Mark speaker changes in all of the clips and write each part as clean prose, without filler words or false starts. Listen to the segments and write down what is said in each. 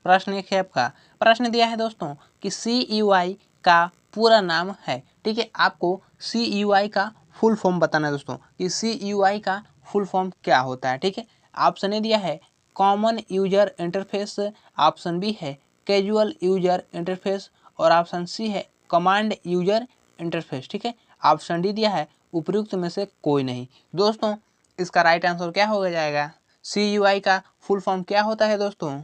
Speaker 1: प्रश्न 1 है आपका, प्रश्न दिया है दोस्तों कि CUI का पूरा नाम है। ठीक है, आपको CUI का फुल फॉर्म बताना है दोस्तों कि CUI का फुल फॉर्म क्या होता है। ठीक है, ऑप्शन ए दिया है common user interface, option B है कैजुअल यूजर इंटरफेस और ऑप्शन सी है कमांड यूजर इंटरफेस। ठीक है, ऑप्शन डी दिया है उपयुक्त में से कोई नहीं। दोस्तों इसका राइट आंसर क्या हो जाएगा? CUI का फुल फॉर्म क्या होता है दोस्तों?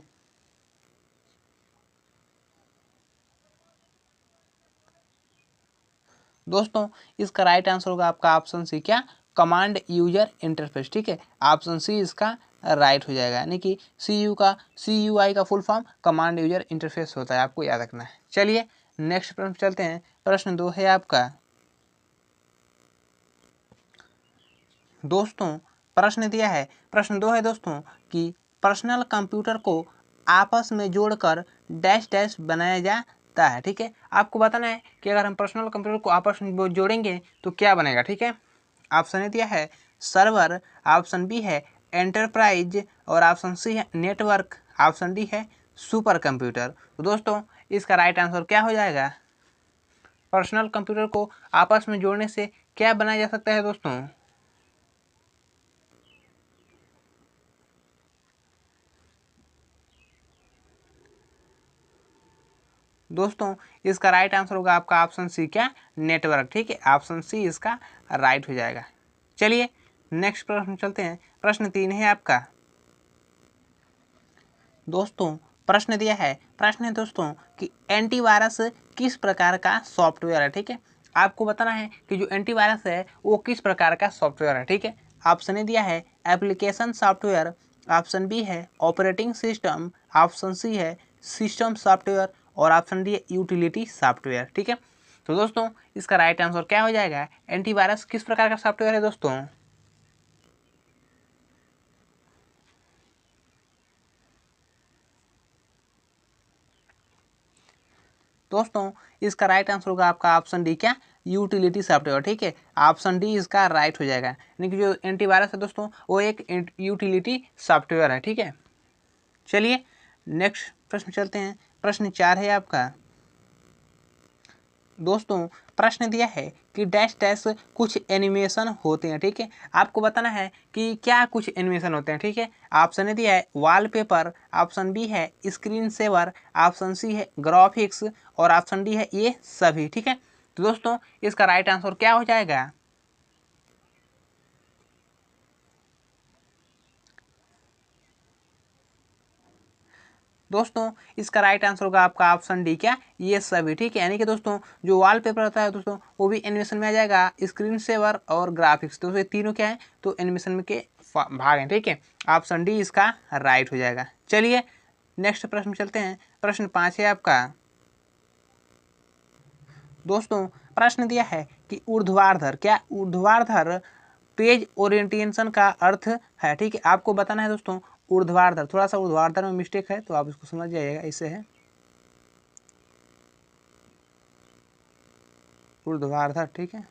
Speaker 1: दोस्तों इसका राइट आंसर होगा आपका ऑप्शन सी, क्या? Command user interface. ठीक है, ऑप्शन सी इसका राइट हो जाएगा, यानी कि CUI का full form command user interface होता है, आपको याद रखना है। चलिए नेक्स्ट प्रश्न चलते हैं। प्रश्न 2 है आपका दोस्तों, प्रश्न दिया है, प्रश्न 2 है दोस्तों कि पर्सनल कंप्यूटर को आपस में जोड़कर डैश डैश बनाया जाता है। ठीक है, आपको बताना है कि अगर हम पर्सनल कंप्यूटर को आपस में जोड़ेंगे तो क्या बनेगा। ठीक है, ऑप्शन ए दिया है सर्वर, ऑप्शन बी है एंटरप्राइज और ऑप्शन सी है नेटवर्क, ऑप्शन डी है सुपर कंप्यूटर। तो दोस्तों इसका राइट आंसर क्या हो जाएगा? पर्सनल कंप्यूटर को आपस में जोड़ने से क्या बनाया जा सकता है दोस्तों? दोस्तों इसका राइट आंसर होगा आपका ऑप्शन सी, क्या? नेटवर्क। ठीक है, ऑप्शन सी इसका राइट हो जाएगा। चलिए नेक्स्ट प्रश्न चलते हैं। प्रश्न 3 है आपका दोस्तों, प्रश्न दिया है, प्रश्न है दोस्तों कि एंटीवायरस किस प्रकार का सॉफ्टवेयर है। ठीक है, आपको बताना है कि जो एंटीवायरस है वो किस प्रकार का सॉफ्टवेयर है। ठीक है, ऑप्शन ए दिया है एप्लीकेशन सॉफ्टवेयर, ऑप्शन बी है ऑपरेटिंग सिस्टम, ऑप्शन सी है सिस्टम सॉफ्टवेयर और ऑप्शन डी है यूटिलिटी सॉफ्टवेयर। ठीक है, तो दोस्तों इसका राइट आंसर क्या हो जाएगा? एंटीवायरस किस प्रकार का सॉफ्टवेयर है दोस्तों? दोस्तों इसका राइट आंसर होगा आपका ऑप्शन डी, क्या? Utility software. ठीक है, ऑप्शन डी इसका राइट हो जाएगा, यानी कि जो एंटीवायरस है दोस्तों वो एक यूटिलिटी सॉफ्टवेयर है। ठीक है, चलिए नेक्स्ट प्रश्न चलते हैं। प्रश्न 4 है आपका दोस्तों, प्रश्न दिया है कि डैश डैश कुछ एनिमेशन होते हैं। ठीक है, आपको बताना है कि क्या कुछ एनिमेशन होते हैं। ठीक है, ऑप्शन ए दिया है वॉलपेपर, ऑप्शन बी है स्क्रीन सेवर, ऑप्शन सी है ग्राफिक्स और ऑप्शन डी है ये सभी। ठीक है, तो दोस्तों इसका राइट आंसर क्या हो जाएगा? दोस्तों इसका राइट आंसर होगा आपका ऑप्शन डी, क्या? ये सभी। ठीक है, यानी कि दोस्तों जो वॉलपेपर होता है दोस्तों वो भी एनिमेशन में आ जाएगा, स्क्रीन सेवर और ग्राफिक्स, दोस्तों ये तीनों क्या है तो एनिमेशन में के भाग हैं। ठीक है, ऑप्शन डी इसका राइट हो जाएगा। चलिए नेक्स्ट प्रश्न चलते हैं। प्रश्न 5 है आपका दोस्तों, प्रश्न दिया है कि ऊर्ध्वाधर, क्या? ऊर्ध्वाधर पेज ओरिएंटेशन का अर्थ है। ठीक है, आपको बताना है दोस्तों ऊर्ध्वाधर, थोड़ा सा ऊर्ध्वाधर में मिस्टेक है तो आप इसको समझ जाइएगा, इससे है ऊर्ध्वाधर। ठीक है,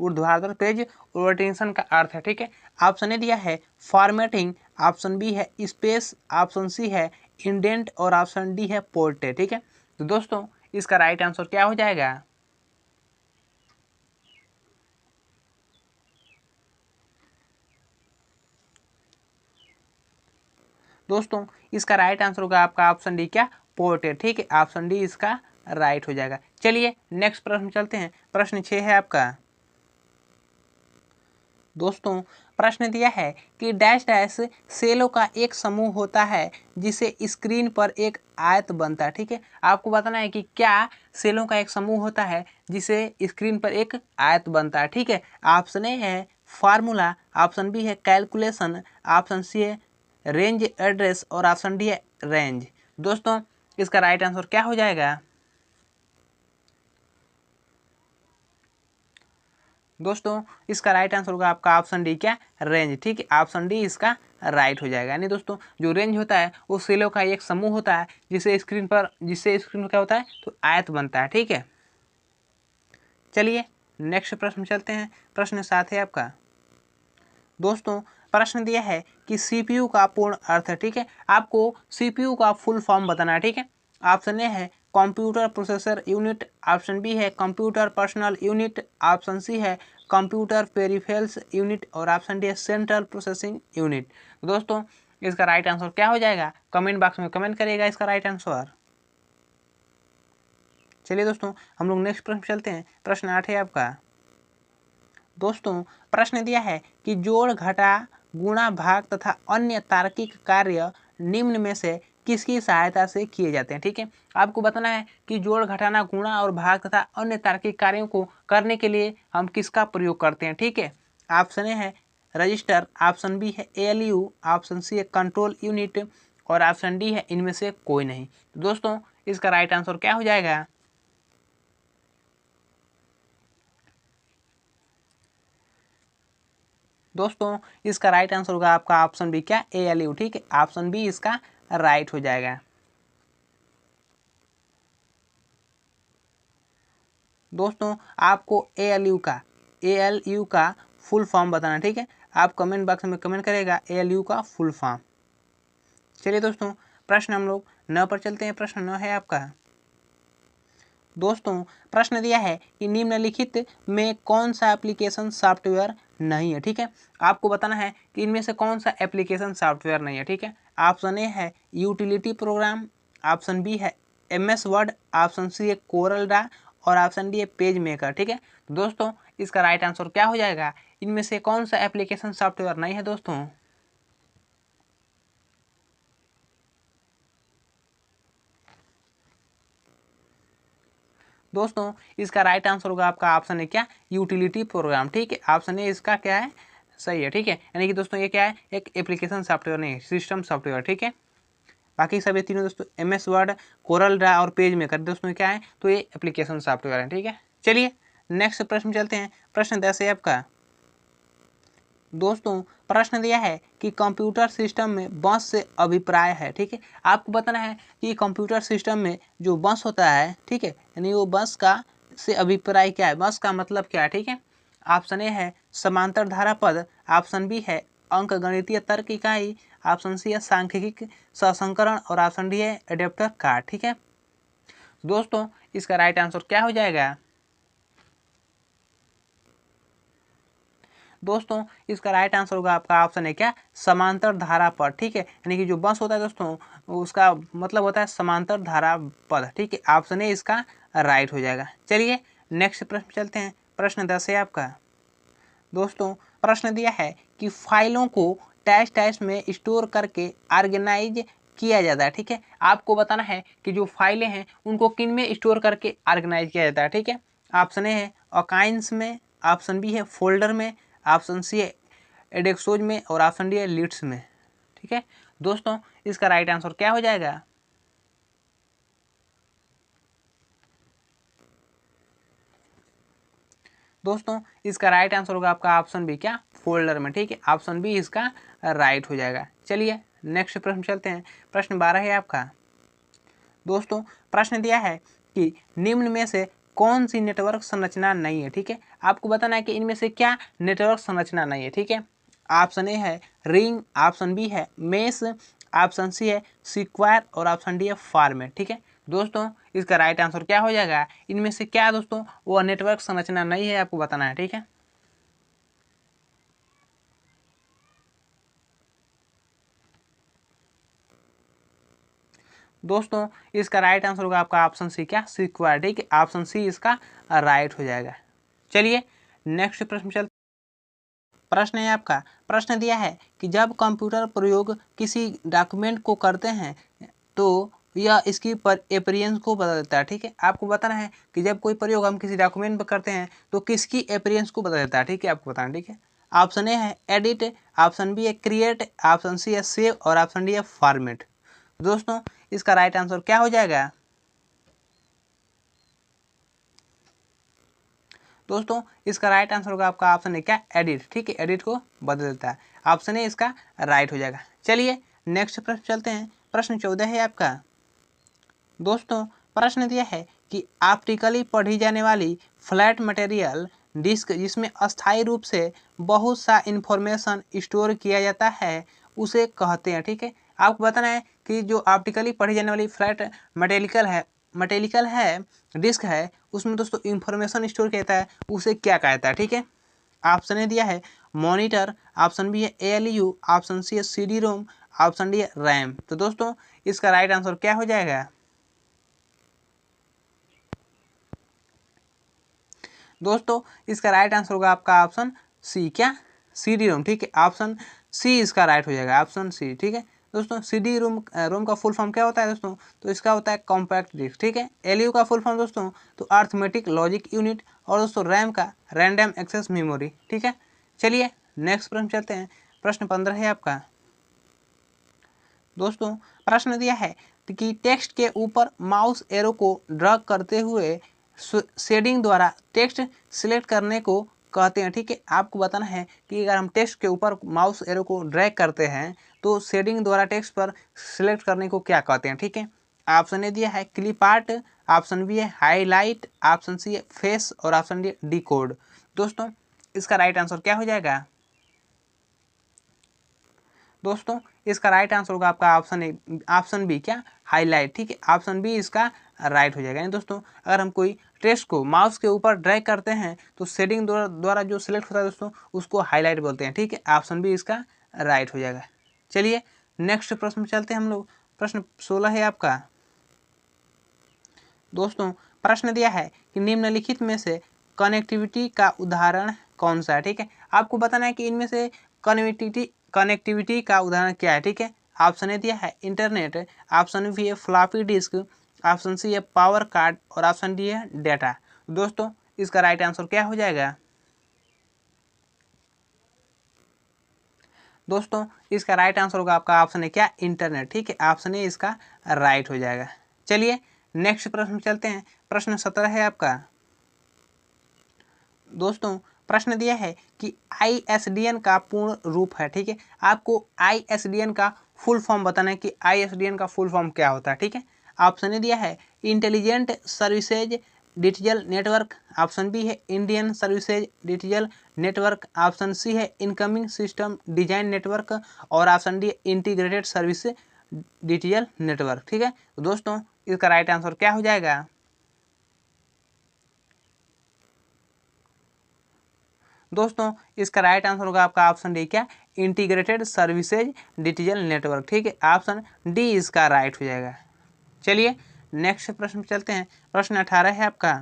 Speaker 1: ऊर्ध्वाधर पेज ओरिएंटेशन का अर्थ है। ठीक है, ऑप्शन ए दिया है फॉर्मेटिंग, ऑप्शन बी है स्पेस, ऑप्शन सी है इंडेंट और ऑप्शन डी है पोर्ट्रेट। ठीक है, तो दोस्तों इसका राइट आंसर क्या हो जाएगा? दोस्तों इसका राइट आंसर होगा आपका ऑप्शन डी, क्या? पोर्ट्रेट। ठीक है, ऑप्शन डी इसका राइट हो जाएगा। चलिए नेक्स्ट प्रश्न चलते हैं। प्रश्न 6 है आपका दोस्तों, प्रश्न दिया है कि डैश डैश सेलों का एक समूह होता है जिसे स्क्रीन पर एक आयत बनता है। ठीक है, आपको बताना है कि क्या सेलों का एक समूह होता है जिसे स्क्रीन पर एक आयत बनता है। ठीक है, ऑप्शन ए है फार्मूला, ऑप्शन बी है कैलकुलेशन, ऑप्शन सी है रेंज एड्रेस और ऑप्शन डी है रेंज। दोस्तों इसका राइट आंसर क्या हो जाएगा? दोस्तों इसका राइट आंसर होगा आपका ऑप्शन डी, क्या? रेंज। ठीक है, ऑप्शन डी इसका राइट हो जाएगा, यानी दोस्तों जो रेंज होता है वो सेलों का एक समूह होता है जिससे स्क्रीन पर क्या होता है तो आयत बनता है। ठीक है, चलिए नेक्स्ट प्रश्न चलते हैं। प्रश्न 7 है आपका दोस्तों, प्रश्न दिया है कि सीपीयू का पूर्ण अर्थ है। ठीक है, आपको सीपीयू का फुल फॉर्म बताना है। ठीक है, ऑप्शन ए है computer processor unit, option B है computer personal unit, option C है कंप्यूटर पेरिफेरल्स यूनिट और ऑप्शन डी है सेंट्रल प्रोसेसिंग यूनिट। दोस्तों इसका राइट आंसर क्या हो जाएगा, कमेंट बॉक्स में कमेंट करिएगा इसका राइट आंसर। चलिए दोस्तों हम लोग नेक्स्ट प्रश्न चलते हैं। प्रश्न 8 है आपका। दोस्तों प्रश्न दिया है कि जोड़ घटा गुणा भाग तथा अन्य तार्किक कार्य निम्न में से किसकी सहायता से किए जाते हैं। ठीक है, आपको बताना है कि जोड़ घटाना गुणा और भाग तथा अन्य तार्किक कार्यों को करने के लिए हम किसका प्रयोग करते हैं। ठीक है, ऑप्शन ए है रजिस्टर, ऑप्शन बी है एएलयू, ऑप्शन सी है कंट्रोल यूनिट और ऑप्शन डी है इनमें से कोई नहीं। तो दोस्तों इसका राइट आंसर क्या हो जाएगा, दोस्तों इसका राइट आंसर होगा आपका ऑप्शन बी, क्या एएलयू। ठीक है, ऑप्शन बी इसका राइट हो जाएगा। दोस्तों आपको एएलयू का फुल फॉर्म बताना। ठीक है, आप कमेंट बॉक्स में कमेंट करेगा एएलयू का फुल फॉर्म। चलिए दोस्तों प्रश्न हम लोग 9 पर चलते हैं। प्रश्न 9 है आपका। दोस्तों प्रश्न दिया है कि निम्नलिखित में कौन सा एप्लीकेशन सॉफ्टवेयर नहीं है। ठीक है, आपको बताना है कि इनमें से कौन सा एप्लीकेशन सॉफ्टवेयर नहीं है। ठीक है, ऑप्शन ए है यूटिलिटी प्रोग्राम, ऑप्शन बी है एमएस वर्ड, ऑप्शन सी है कोरल ड्रा और ऑप्शन डी है पेज मेकर। ठीक है, तो दोस्तों इसका राइट आंसर क्या हो जाएगा, इनमें से कौन सा एप्लीकेशन सॉफ्टवेयर नहीं है। दोस्तों इसका राइट आंसर होगा आपका ऑप्शन है क्या, यूटिलिटी प्रोग्राम। ठीक है, ऑप्शन ए इसका क्या है, सही है। ठीक है, यानी कि दोस्तों ये क्या है, एक एप्लीकेशन सॉफ्टवेयर नहीं है, सिस्टम सॉफ्टवेयर। ठीक है, बाकी सब ये तीनों दोस्तों एमएस वर्ड, कोरल ड्रा और पेज मेकर दोस्तों क्या है, तो ये एप्लीकेशन सॉफ्टवेयर है। ठीक है, चलिए नेक्स्ट प्रश्न चलते हैं। प्रश्न 10 है आपका। दोस्तों प्रश्न दिया है कि कंप्यूटर सिस्टम में बस से अभिप्राय है। ठीक है, आपको बताना है कि कंप्यूटर सिस्टम में जो बस होता है, ठीक है, यानी वो बस का से अभिप्राय क्या है, बस का मतलब क्या है। ठीक है, ऑप्शन ए है समांतर धारा पद, ऑप्शन बी है अंक गणितीय तर्क इकाई, ऑप्शन सी है सांख्यिकी ससंकरण और ऑप्शन डी है एडेप्टर कार्ड। ठीक है, दोस्तों इसका राइट आंसर क्या हो जाएगा, दोस्तों इसका राइट आंसर होगा आपका ऑप्शन है क्या, समांतर धारा पद। ठीक है, यानी कि जो बस होता है दोस्तों उसका मतलब होता है समांतर धारा पद। ठीक है, ऑप्शन ए इसका राइट हो जाएगा। चलिए नेक्स्ट प्रश्न चलते हैं। प्रश्न 10 है आपका। दोस्तों प्रश्न दिया है कि फाइलों को टैश टैश में स्टोर करके ऑर्गेनाइज किया जाता है। ठीक है, आपको बताना है कि जो फाइलें हैं उनको किन में स्टोर करके ऑर्गेनाइज किया जाता है। ठीक है, ऑप्शन ए है अकाइंस में, ऑप्शन बी है फोल्डर में, ऑप्शन सी है एडेक्सोज में और ऑप्शन डी है लिट्स में। ठीक है, दोस्तों इसका राइट आंसर क्या हो जाएगा, दोस्तों इसका राइट आंसर होगा आपका ऑप्शन बी, क्या फोल्डर में। ठीक है, ऑप्शन बी इसका राइट हो जाएगा। चलिए नेक्स्ट प्रश्न चलते हैं। प्रश्न 12 है आपका। दोस्तों प्रश्न दिया है कि निम्न में से कौन सी नेटवर्क संरचना नहीं है। ठीक है, आपको बताना है कि इनमें से क्या नेटवर्क संरचना नहीं है। ठीक है, ऑप्शन ए है रिंग, ऑप्शन बी है मेस, ऑप्शन सी है स्क्वायर और ऑप्शन डी है फॉर्मेट। ठीक है, दोस्तों इसका राइट आंसर क्या हो जाएगा, इनमें से क्या दोस्तों वो नेटवर्क संरचना नहीं है, आपको बताना है। ठीक है, दोस्तों इसका राइट आंसर होगा आपका ऑप्शन सी, क्या स्क्वायर। ठीक है, ऑप्शन सी इसका राइट हो जाएगा। चलिए नेक्स्ट प्रश्न चलते। प्रश्न है आपका। प्रश्न दिया है कि जब कंप्यूटर प्रयोग किसी डॉक्यूमेंट को करते हैं तो यह इसकी अपीयरेंस को बदल देता है। ठीक है, आपको बताना है कि जब कोई प्रयोग हम किसी डॉक्यूमेंट पर करते हैं तो किसकी अपीयरेंस को बदल देता है। ठीक है, आपको बताना। ठीक है, ऑप्शन ए है एडिट, ऑप्शन बी है क्रिएट, ऑप्शन सी है सेव और ऑप्शन डी है फॉर्मेट। दोस्तों इसका राइट आंसर क्या हो जाएगा, दोस्तों इसका राइट आंसर होगा आपका ऑप्शन है क्या एडिट। ठीक है, एडिट को बदल देता है, ऑप्शन ए इसका राइट हो जाएगा। चलिए नेक्स्ट प्रश्न चलते हैं। प्रश्न 14 है आपका। दोस्तों प्रश्न दिया है कि ऑप्टिकली पढ़ी जाने वाली फ्लैट मटेरियल डिस्क जिसमें अस्थायी रूप से बहुत सा इंफॉर्मेशन स्टोर किया जाता है उसे कहते हैं। ठीक है, आपको बताना है कि जो ऑप्टिकली पढ़ी जाने वाली फ्लैट मटेरियल है डिस्क है, उसमें दोस्तों इंफॉर्मेशन स्टोर किया जाता है, उसे क्या कहता है। ठीक है, ऑप्शन ए दिया है मॉनिटर, ऑप्शन बी है ALU, ऑप्शन सी है CD रोम, ऑप्शन डी है रैम। तो दोस्तों इसका राइट आंसर क्या हो जाएगा? दोस्तों इसका राइट आंसर होगा आपका ऑप्शन सी, क्या? CD रोम। ठीक है, ऑप्शन सी इसका राइट हो जाएगा, ऑप्शन सी। ठीक है दोस्तों, CD रोम का फुल फॉर्म क्या होता है दोस्तों? तो इसका होता है कॉम्पैक्ट डिस्क। ठीक है, ALU का फुल फॉर्म दोस्तों तो अर्थमेटिक लॉजिक यूनिट, और दोस्तों रैम का रैंडम एक्सेस मेमोरी। ठीक है, चलिए नेक्स्ट प्रश्न चलते हैं। प्रश्न 15 है आपका। दोस्तों प्रश्न दिया है कि टेक्स्ट के ऊपर माउस एरो को ड्रैग करते हुए शेडिंग द्वारा टेक्स्ट सिलेक्ट करने को कहते हैं। ठीक है, आपको बताना है कि अगर हम टेक्स्ट के ऊपर माउस एरो को ड्रैग करते हैं तो शेडिंग द्वारा टेक्स्ट पर सिलेक्ट करने को क्या कहते हैं। ठीक है, ऑप्शन ए दिया है क्लिप आर्ट, ऑप्शन बी है हाईलाइट, ऑप्शन सी है फेस, और ऑप्शन डी है डिकोड। दोस्तों इसका राइट आंसर क्या हो जाएगा? दोस्तों इसका राइट आंसर होगा आपका ऑप्शन बी, क्या? हाईलाइट। ठीक है, ऑप्शन बी इसका राइट हो जाएगा। यानी दोस्तों अगर हम कोई टेक्स्ट को माउस के ऊपर ड्रैग करते हैं तो शेडिंग द्वारा जो सिलेक्ट होता है दोस्तों उसको हाईलाइट बोलते हैं। ठीक है, ऑप्शन बी इसका राइट हो जाएगा। चलिए नेक्स्ट प्रश्न में चलते हैं हम लोग। प्रश्न 16 है आपका। दोस्तों प्रश्न दिया है कि निम्नलिखित में से कनेक्टिविटी का उदाहरण कौन सा है। ठीक है, आपको बताना है कि इनमें से कनेक्टिविटी का उदाहरण क्या है। ठीक है, ऑप्शन ए दिया है इंटरनेट, ऑप्शन बी है फ्लॉपी डिस्क, ऑप्शन सी है पावर कार्ड, और ऑप्शन डी है डेटा। दोस्तों इसका राइट आंसर क्या हो जाएगा? दोस्तों इसका राइट आंसर होगा आपका ऑप्शन है, क्या? इंटरनेट। ठीक है, ऑप्शन ए इसका राइट हो जाएगा। चलिए नेक्स्ट प्रश्न चलते हैं। प्रश्न 17 है आपका। दोस्तों प्रश्न दिया है कि ISDN का पूर्ण रूप है। ठीक है, आपको ISDN का फुल फॉर्म बताना है कि ISDN का फुल फॉर्म क्या होता है। ठीक है, ऑप्शन ए दिया है intelligent services digital network, option B है Indian services digital network, option C है इनकमिंग सिस्टम डिजाइन नेटवर्क, और option D integrated service digital network. ठीक है, तो दोस्तों इसका राइट आंसर क्या हो जाएगा? दोस्तों इसका राइट आंसर होगा आपका ऑप्शन डी, क्या? Integrated services digital network. ठीक है, ऑप्शन डी इसका राइट हो जाएगा। चलिए नेक्स्ट प्रश्न पे चलते हैं। प्रश्न 18 है आपका।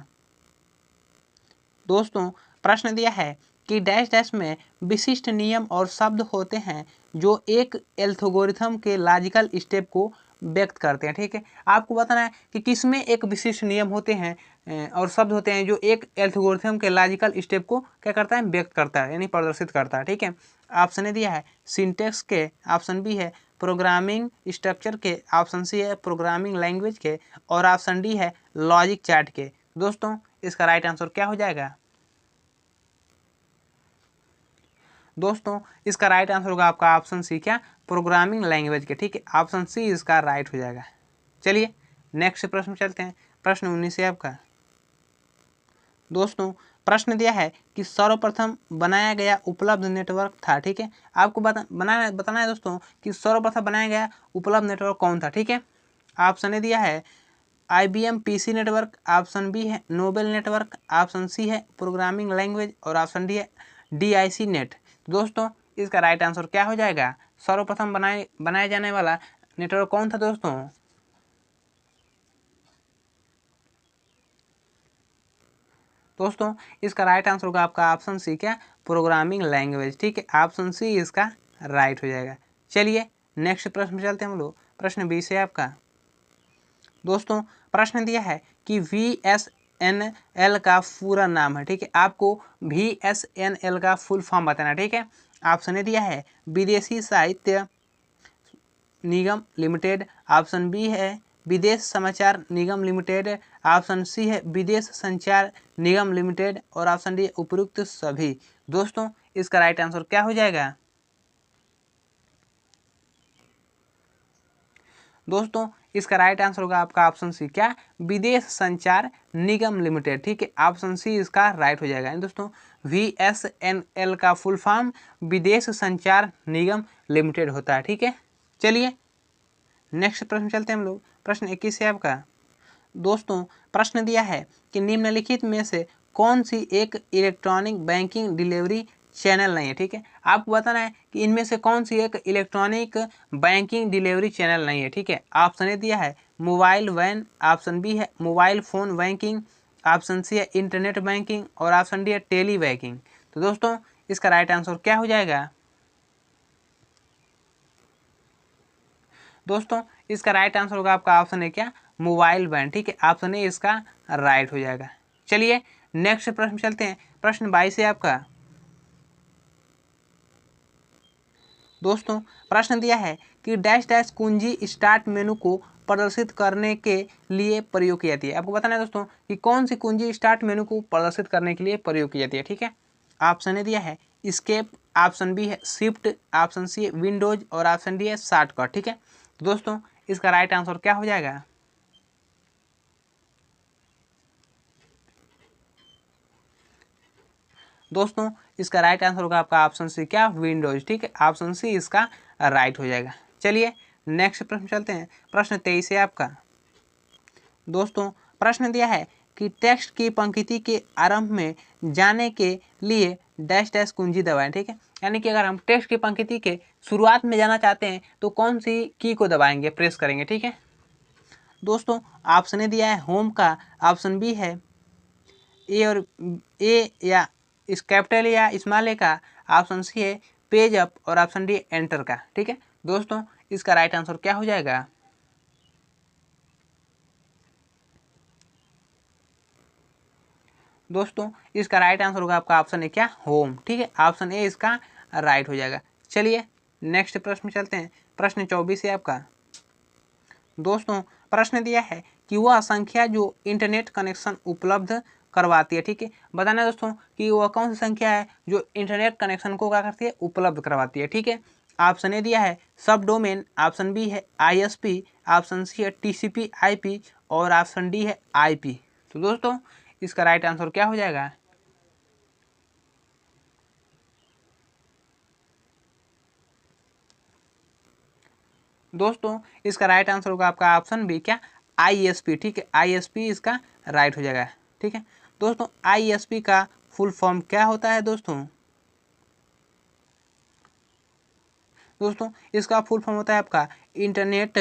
Speaker 1: दोस्तों प्रश्न दिया है कि डैश डैश में विशिष्ट नियम और शब्द होते हैं जो एक एल्गोरिथम के लॉजिकल स्टेप को व्यक्त करते हैं। ठीक है, आपको बताना है कि किसमें एक विशिष्ट नियम होते हैं और शब्द होते हैं जो एक एल्गोरिथम के लॉजिकल स्टेप को क्या करता है? व्यक्त करता है, यानी प्रदर्शित करता है। ठीक है, ऑप्शन ए दिया है सिंटेक्स के, ऑप्शन बी है प्रोग्रामिंग स्ट्रक्चर के, ऑप्शन सी है प्रोग्रामिंग लैंग्वेज के, और ऑप्शन डी है लॉजिक चार्ट के। दोस्तों इसका राइट आंसर क्या हो जाएगा? दोस्तों इसका राइट आंसर होगा आपका ऑप्शन सी, क्या? प्रोग्रामिंग लैंग्वेज के। ठीक है, ऑप्शन सी इसका राइट हो जाएगा। चलिए नेक्स्ट प्रश्न चलते हैं। प्रश्न 19 है आपका। दोस्तों प्रश्न दिया है कि सर्वप्रथम बनाया गया उपलब्ध नेटवर्क था। ठीक है, आपको बताना है दोस्तों कि सर्वप्रथम बनाया गया उपलब्ध नेटवर्क कौन था। ठीक है, ऑप्शन ए दिया है IBM PC network, option B है नोबेल नेटवर्क, ऑप्शन सी है प्रोग्रामिंग लैंग्वेज, और ऑप्शन डी है DIC नेट। दोस्तों इसका राइट आंसर क्या हो जाएगा? सर्वप्रथम बनाया जाने वाला नेटवर्क कौन था दोस्तों? दोस्तों इसका राइट आंसर होगा आपका ऑप्शन सी, क्या? Programming language. ठीक है, ऑप्शन सी इसका राइट हो जाएगा। चलिए नेक्स्ट प्रश्न पे चलते हैं हम लोग। प्रश्न 20 है आपका। दोस्तों प्रश्न दिया है कि VSNL का पूरा नाम है। ठीक है, आपको VSNL का फुल फॉर्म बताना है। ठीक है, ऑप्शन ए दिया है विदेशी साहित्य निगम लिमिटेड, ऑप्शन बी है विदेश समाचार निगम लिमिटेड, ऑप्शन सी है विदेश संचार निगम लिमिटेड, और ऑप्शन डी उपयुक्त सभी। दोस्तों इसका राइट आंसर क्या हो जाएगा? दोस्तों इसका राइट आंसर होगा आपका ऑप्शन सी, क्या, विदेश संचार निगम लिमिटेड। ठीक है, ऑप्शन सी इसका राइट हो जाएगा। दोस्तों VSNL का फुल फॉर्म विदेश संचार निगम लिमिटेड होता है। ठीक है, चलिए नेक्स्ट प्रश्न चलते हैं हम लोग। प्रश्न 21 है आपका। दोस्तों प्रश्न दिया है कि निम्नलिखित में से कौन सी एक इलेक्ट्रॉनिक बैंकिंग डिलीवरी चैनल नहीं है। ठीक है, आपको बताना है कि इनमें से कौन सी एक इलेक्ट्रॉनिक बैंकिंग डिलीवरी चैनल नहीं है। ठीक है, ऑप्शन ए दिया है मोबाइल वैन, ऑप्शन बी है mobile phone banking, option C है इंटरनेट बैंकिंग और ऑप्शन डी है टेली बैंकिंग। तो दोस्तों इसका राइट आंसर क्या हो जाएगा? दोस्तों इसका राइट आंसर होगा आपका ऑप्शन है क्या, मोबाइल वैन। ठीक है, ऑप्शन ए इसका राइट हो जाएगा। चलिए नेक्स्ट प्रश्न चलते हैं। प्रश्न 22 है आपका। दोस्तों प्रश्न दिया है कि डैश डैश कुंजी स्टार्ट मेनू को प्रदर्शित करने के लिए प्रयोग की जाती है। आपको बताना है दोस्तों कि कौन सी कुंजी स्टार्ट मेनू को प्रदर्शित करने के लिए प्रयोग की जाती है। ठीक है, ऑप्शन ए दिया है स्केप, ऑप्शन बी है शिफ्ट, ऑप्शन सी है विंडोज और ऑप्शन डी है शॉर्टकट। ठीक है, तो दोस्तों इसका राइट आंसर क्या हो जाएगा? दोस्तों इसका राइट आंसर होगा आपका ऑप्शन सी, क्या, विंडोज। ठीक है, ऑप्शन सी इसका राइट हो जाएगा। चलिए नेक्स्ट प्रश्न चलते हैं। प्रश्न 23 है आपका। दोस्तों प्रश्न दिया है कि टेक्स्ट की पंक्ति के आरंभ में जाने के लिए डैश डैश कुंजी दबाएं। ठीक है, यानी कि अगर हम टेक्स्ट की पंक्ति के शुरुआत में जाना चाहते हैं तो कौन सी की को दबाएंगे, प्रेस करेंगे। ठीक है, दोस्तों ऑप्शन ए दिया है होम का, ऑप्शन बी है ए और ए या इस कैपिटल या स्मॉल ए का, ऑप्शन सी है पेज अप और ऑप्शन डी एंटर का। ठीक है, दोस्तों इसका राइट आंसर क्या हो जाएगा? दोस्तों इसका राइट आंसर होगा आपका ऑप्शन है क्या, होम। ठीक है, ऑप्शन ए इसका राइट हो जाएगा। चलिए नेक्स्ट प्रश्न चलते हैं। प्रश्न 24 है आपका। दोस्तों प्रश्न दिया है कि वह संख्या जो इंटरनेट कनेक्शन उपलब्ध करवाती है। ठीक है, बताना है दोस्तों कि वह कौन सी संख्या है जो इंटरनेट कनेक्शन को क्या करती है, उपलब्ध करवाती है। ठीक है, ऑप्शन ए दिया है सब डोमेन, ऑप्शन बी है ISP, ऑप्शन सी है TCP IP और ऑप्शन डी है IP। तो दोस्तों इसका राइट आंसर क्या हो जाएगा? दोस्तों इसका राइट आंसर होगा आपका ऑप्शन बी, क्या, ISP। ठीक है, ISP इसका राइट हो जाएगा। ठीक है, दोस्तों ISP का फुल फॉर्म क्या होता है? दोस्तों इसका फुल फॉर्म होता है आपका इंटरनेट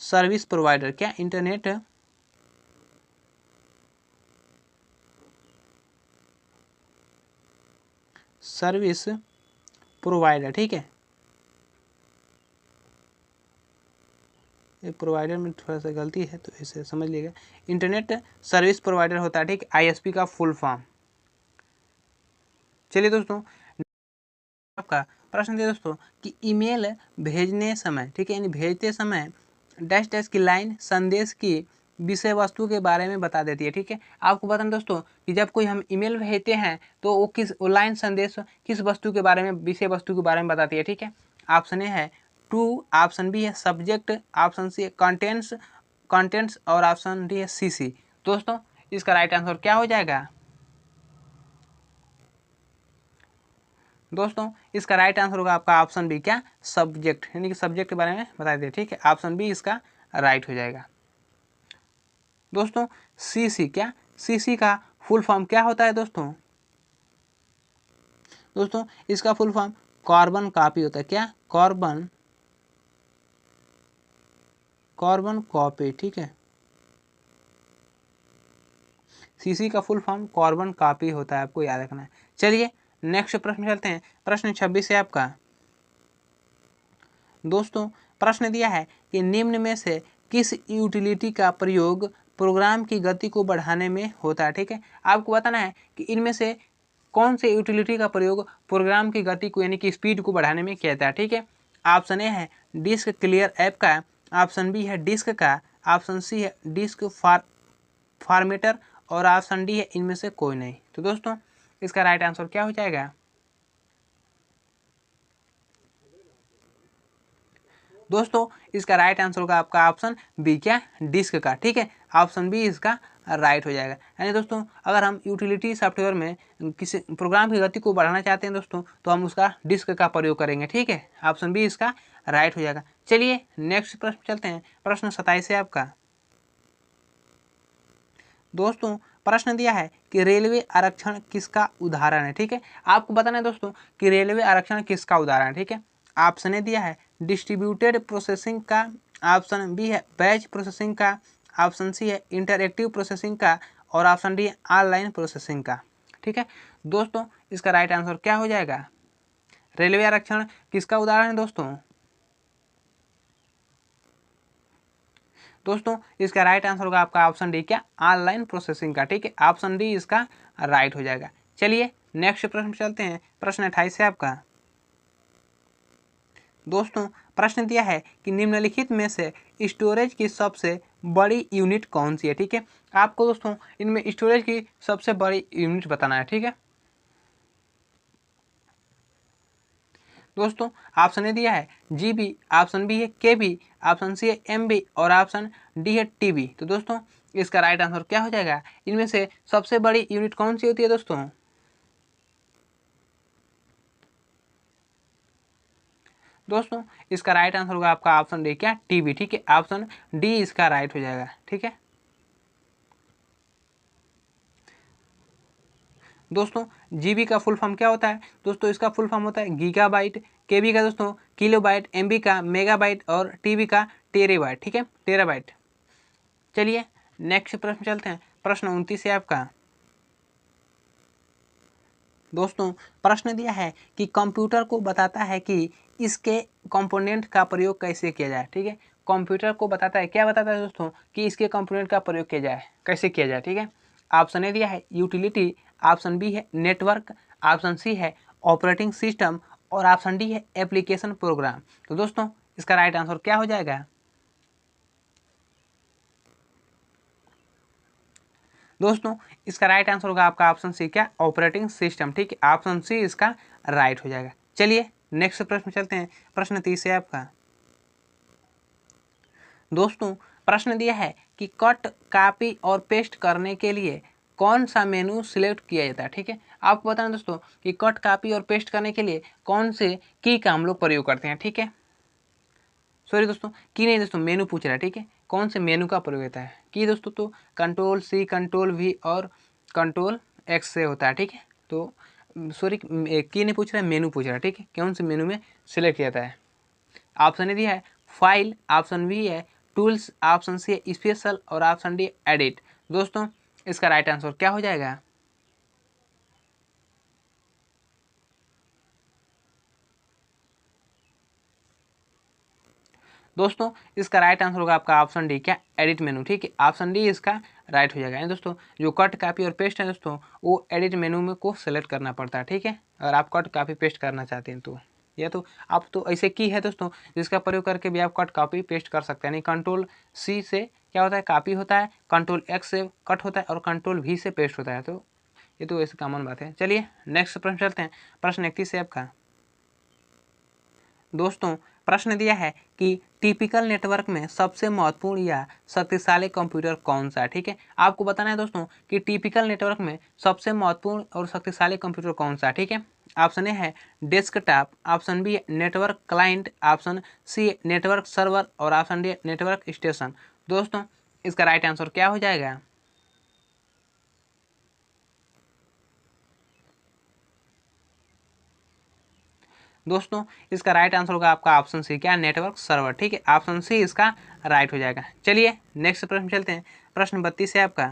Speaker 1: सर्विस प्रोवाइडर। क्या, इंटरनेट सर्विस प्रोवाइडर। ठीक है, प्रोवाइडर में थोड़ा सा गलती है तो इसे समझ लीजिएगा। इंटरनेट सर्विस प्रोवाइडर होता है। ठीक, ISP का फुल फॉर्म। चलिए दोस्तों आपका प्रश्न है दोस्तों कि ईमेल भेजने समय, ठीक है, यानी भेजते समय डैश डैश की लाइन संदेश की विषय वस्तु के बारे में बता देती है। ठीक है, आपको बताना दोस्तों कि जब कोई हम ईमेल भेजते हैं तो वो लाइन संदेश किस वस्तु के बारे में, विषय वस्तु के बारे में बताती है। ठीक है, ऑप्शन ए है टू, ऑप्शन बी है सब्जेक्ट, ऑप्शन सी है कंटेंट्स और ऑप्शन डी है CC। दोस्तों इसका राइट आंसर क्या हो जाएगा? दोस्तों इसका राइट आंसर होगा आपका ऑप्शन बी, क्या, सब्जेक्ट, यानी कि सब्जेक्ट के बारे में बता दें। ठीक है, ऑप्शन बी इसका राइट हो जाएगा। दोस्तों CC, क्या, CC का फुल फॉर्म क्या होता है? दोस्तों इसका फुल फॉर्म कार्बन कॉपी होता है। क्या, कार्बन कॉपी। ठीक है, CC का फुल फॉर्म कार्बन कॉपी होता है, आपको याद रखना है। चलिए नेक्स्ट प्रश्न चलते हैं। प्रश्न 26 है आपका। दोस्तों प्रश्न दिया है कि निम्न में से किस यूटिलिटी का प्रयोग प्रोग्राम की गति को बढ़ाने में होता है। ठीक है, आपको बताना है कि इनमें से कौन से यूटिलिटी का प्रयोग प्रोग्राम की गति को, यानी कि स्पीड को बढ़ाने में किया जाता है। ठीक है, ऑप्शन ए है डिस्क क्लियर ऐप का, ऑप्शन बी है डिस्क का, ऑप्शन सी है डिस्क फॉर्मेटर और ऑप्शन डी है इनमें से कोई नहीं। तो दोस्तों इसका राइट आंसर क्या हो जाएगा? दोस्तों इसका राइट आंसर होगा आपका ऑप्शन बी, क्या? डिस्क का। ठीक है, ऑप्शन बी इसका राइट हो जाएगा। यानी दोस्तों अगर हम यूटिलिटी सॉफ्टवेयर में किसी प्रोग्राम की गति को बढ़ाना चाहते हैं दोस्तों, तो हम उसका डिस्क का प्रयोग करेंगे। ठीक है, ऑप्शन बी इसका राइट हो जाएगा। चलिए नेक्स्ट प्रश्न चलते हैं। प्रश्न 27 है आपका। दोस्तों प्रश्न दिया है कि रेलवे आरक्षण किसका उदाहरण है। ठीक है, आपको बताना है दोस्तों कि रेलवे आरक्षण किसका उदाहरण है। ठीक है, ऑप्शन ए दिया है डिस्ट्रीब्यूटेड प्रोसेसिंग का, ऑप्शन बी है बैच प्रोसेसिंग का, ऑप्शन सी है इंटरएक्टिव प्रोसेसिंग का, और ऑप्शन डी है ऑनलाइन प्रोसेसिंग का। ठीक है दोस्तों, इसका राइट आंसर क्या हो जाएगा? रेलवे आरक्षण किसका उदाहरण है दोस्तों? दोस्तों इसका राइट आंसर होगा आपका ऑप्शन डी, क्या? ऑनलाइन प्रोसेसिंग का। ठीक है, ऑप्शन डी इसका राइट हो जाएगा। चलिए नेक्स्ट प्रश्न चलते हैं। प्रश्न 28 है आपका। दोस्तों प्रश्न दिया है कि निम्नलिखित में से स्टोरेज की सबसे बड़ी यूनिट कौन सी है। ठीक है, आपको दोस्तों इनमें स्टोरेज की सबसे बड़ी यूनिट बताना है। ठीक है दोस्तों, ऑप्शन ए दिया है जीबी, ऑप्शन बी है केबी, ऑप्शन सी है एमबी, और ऑप्शन डी है टीबी। तो दोस्तों इसका राइट आंसर क्या हो जाएगा? इनमें से सबसे बड़ी यूनिट कौन सी होती है दोस्तों? दोस्तों इसका राइट आंसर होगा आपका ऑप्शन डी, क्या? टीबी। ठीक है, ऑप्शन डी इसका राइट हो जाएगा। ठीक है दोस्तों, जीबी का फुल फॉर्म क्या होता है? दोस्तों इसका फुल फॉर्म होता है गीगाबाइट, केबी का दोस्तों किलोबाइट, एमबी का मेगाबाइट, और टीबी का टेराबाइट। ठीक है, टेराबाइट। चलिए नेक्स्ट प्रश्न चलते हैं। प्रश्न 29 है आपका। दोस्तों प्रश्न दिया है कि कंप्यूटर को बताता है कि इसके कंपोनेंट का प्रयोग कैसे किया जाए। ठीक है, कंप्यूटर को बताता है, क्या बताता है दोस्तों? कि इसके कंपोनेंट का प्रयोग किया जाए, कैसे किया जाए। ठीक है, ऑप्शन ए दिया है यूटिलिटी, ऑप्शन बी है नेटवर्क, ऑप्शन सी है ऑपरेटिंग सिस्टम, और ऑप्शन डी है एप्लीकेशन प्रोग्राम। तो दोस्तों इसका राइट आंसर क्या हो जाएगा? दोस्तों इसका राइट आंसर होगा आपका ऑप्शन सी, क्या? Operating system. ठीक है, ऑप्शन सी इसका राइट हो जाएगा। चलिए नेक्स्ट प्रश्न चलते हैं। प्रश्न 30 है आपका। दोस्तों प्रश्न दिया है कि कट, कॉपी और पेस्ट करने के लिए कौन सा मेनू सिलेक्ट किया जाता है। ठीक है, आपको बताना दोस्तों कि कट, कॉपी और पेस्ट करने के लिए कौन से की का हम लोग प्रयोग करते हैं। ठीक है, सॉरी दोस्तों, की नहीं दोस्तों, मेनू पूछ रहा है। ठीक है, कौन से मेनू का प्रयोग होता है? की दोस्तों तो कंट्रोल सी, कंट्रोल वी और कंट्रोल एक्स से होता है। ठीक है, तो सॉरी की नहीं पूछ रहा है, मेनू पूछ रहा है। ठीक है, कौन से मेनू में सिलेक्ट किया जाता है? ऑप्शन ए दिया है फाइल, ऑप्शन बी है टूल्स, ऑप्शन सी है स्पेशल, और ऑप्शन डी एडिट। दोस्तों इसका राइट आंसर क्या हो जाएगा? दोस्तों इसका राइट आंसर होगा आपका ऑप्शन डी, क्या? एडिट मेनू। ठीक है, ऑप्शन डी इसका राइट हो जाएगा। यानी दोस्तों जो कट, कॉपी और पेस्ट है दोस्तों, वो एडिट मेनू में को सेलेक्ट करना पड़ता है। ठीक है, अगर आप कट, कॉपी, पेस्ट करना चाहते हैं तो या तो आप तो ऐसे की है दोस्तों जिसका प्रयोग करके भी आप कट, कॉपी, पेस्ट कर सकते हैं। यानी कंट्रोल सी से क्या होता है? कॉपी होता है, कंट्रोल एक्स से कट होता है, और कंट्रोल वी से पेस्ट होता है। तो ये तो ऐसे कॉमन बात है। चलिए नेक्स्ट प्रश्न चलते हैं। प्रश्न 31 है आपका। दोस्तों प्रश्न दिया है कि टिपिकल नेटवर्क में सबसे महत्वपूर्ण या शक्तिशाली कंप्यूटर कौन सा है। ठीक है, आपको बताना है दोस्तों कि टिपिकल नेटवर्क में सबसे महत्वपूर्ण और शक्तिशाली कंप्यूटर कौन सा है। ठीक है, ऑप्शन ए है डेस्कटॉप, ऑप्शन बी है नेटवर्क क्लाइंट, ऑप्शन सी है नेटवर्क सर्वर, और ऑप्शन डी है नेटवर्क स्टेशन। दोस्तों इसका राइट आंसर क्या हो जाएगा? दोस्तों इसका राइट आंसर होगा आपका ऑप्शन सी, क्या? Network server. ठीक है, ऑप्शन सी इसका राइट हो जाएगा। चलिए नेक्स्ट प्रश्न चलते हैं। प्रश्न 32 है आपका।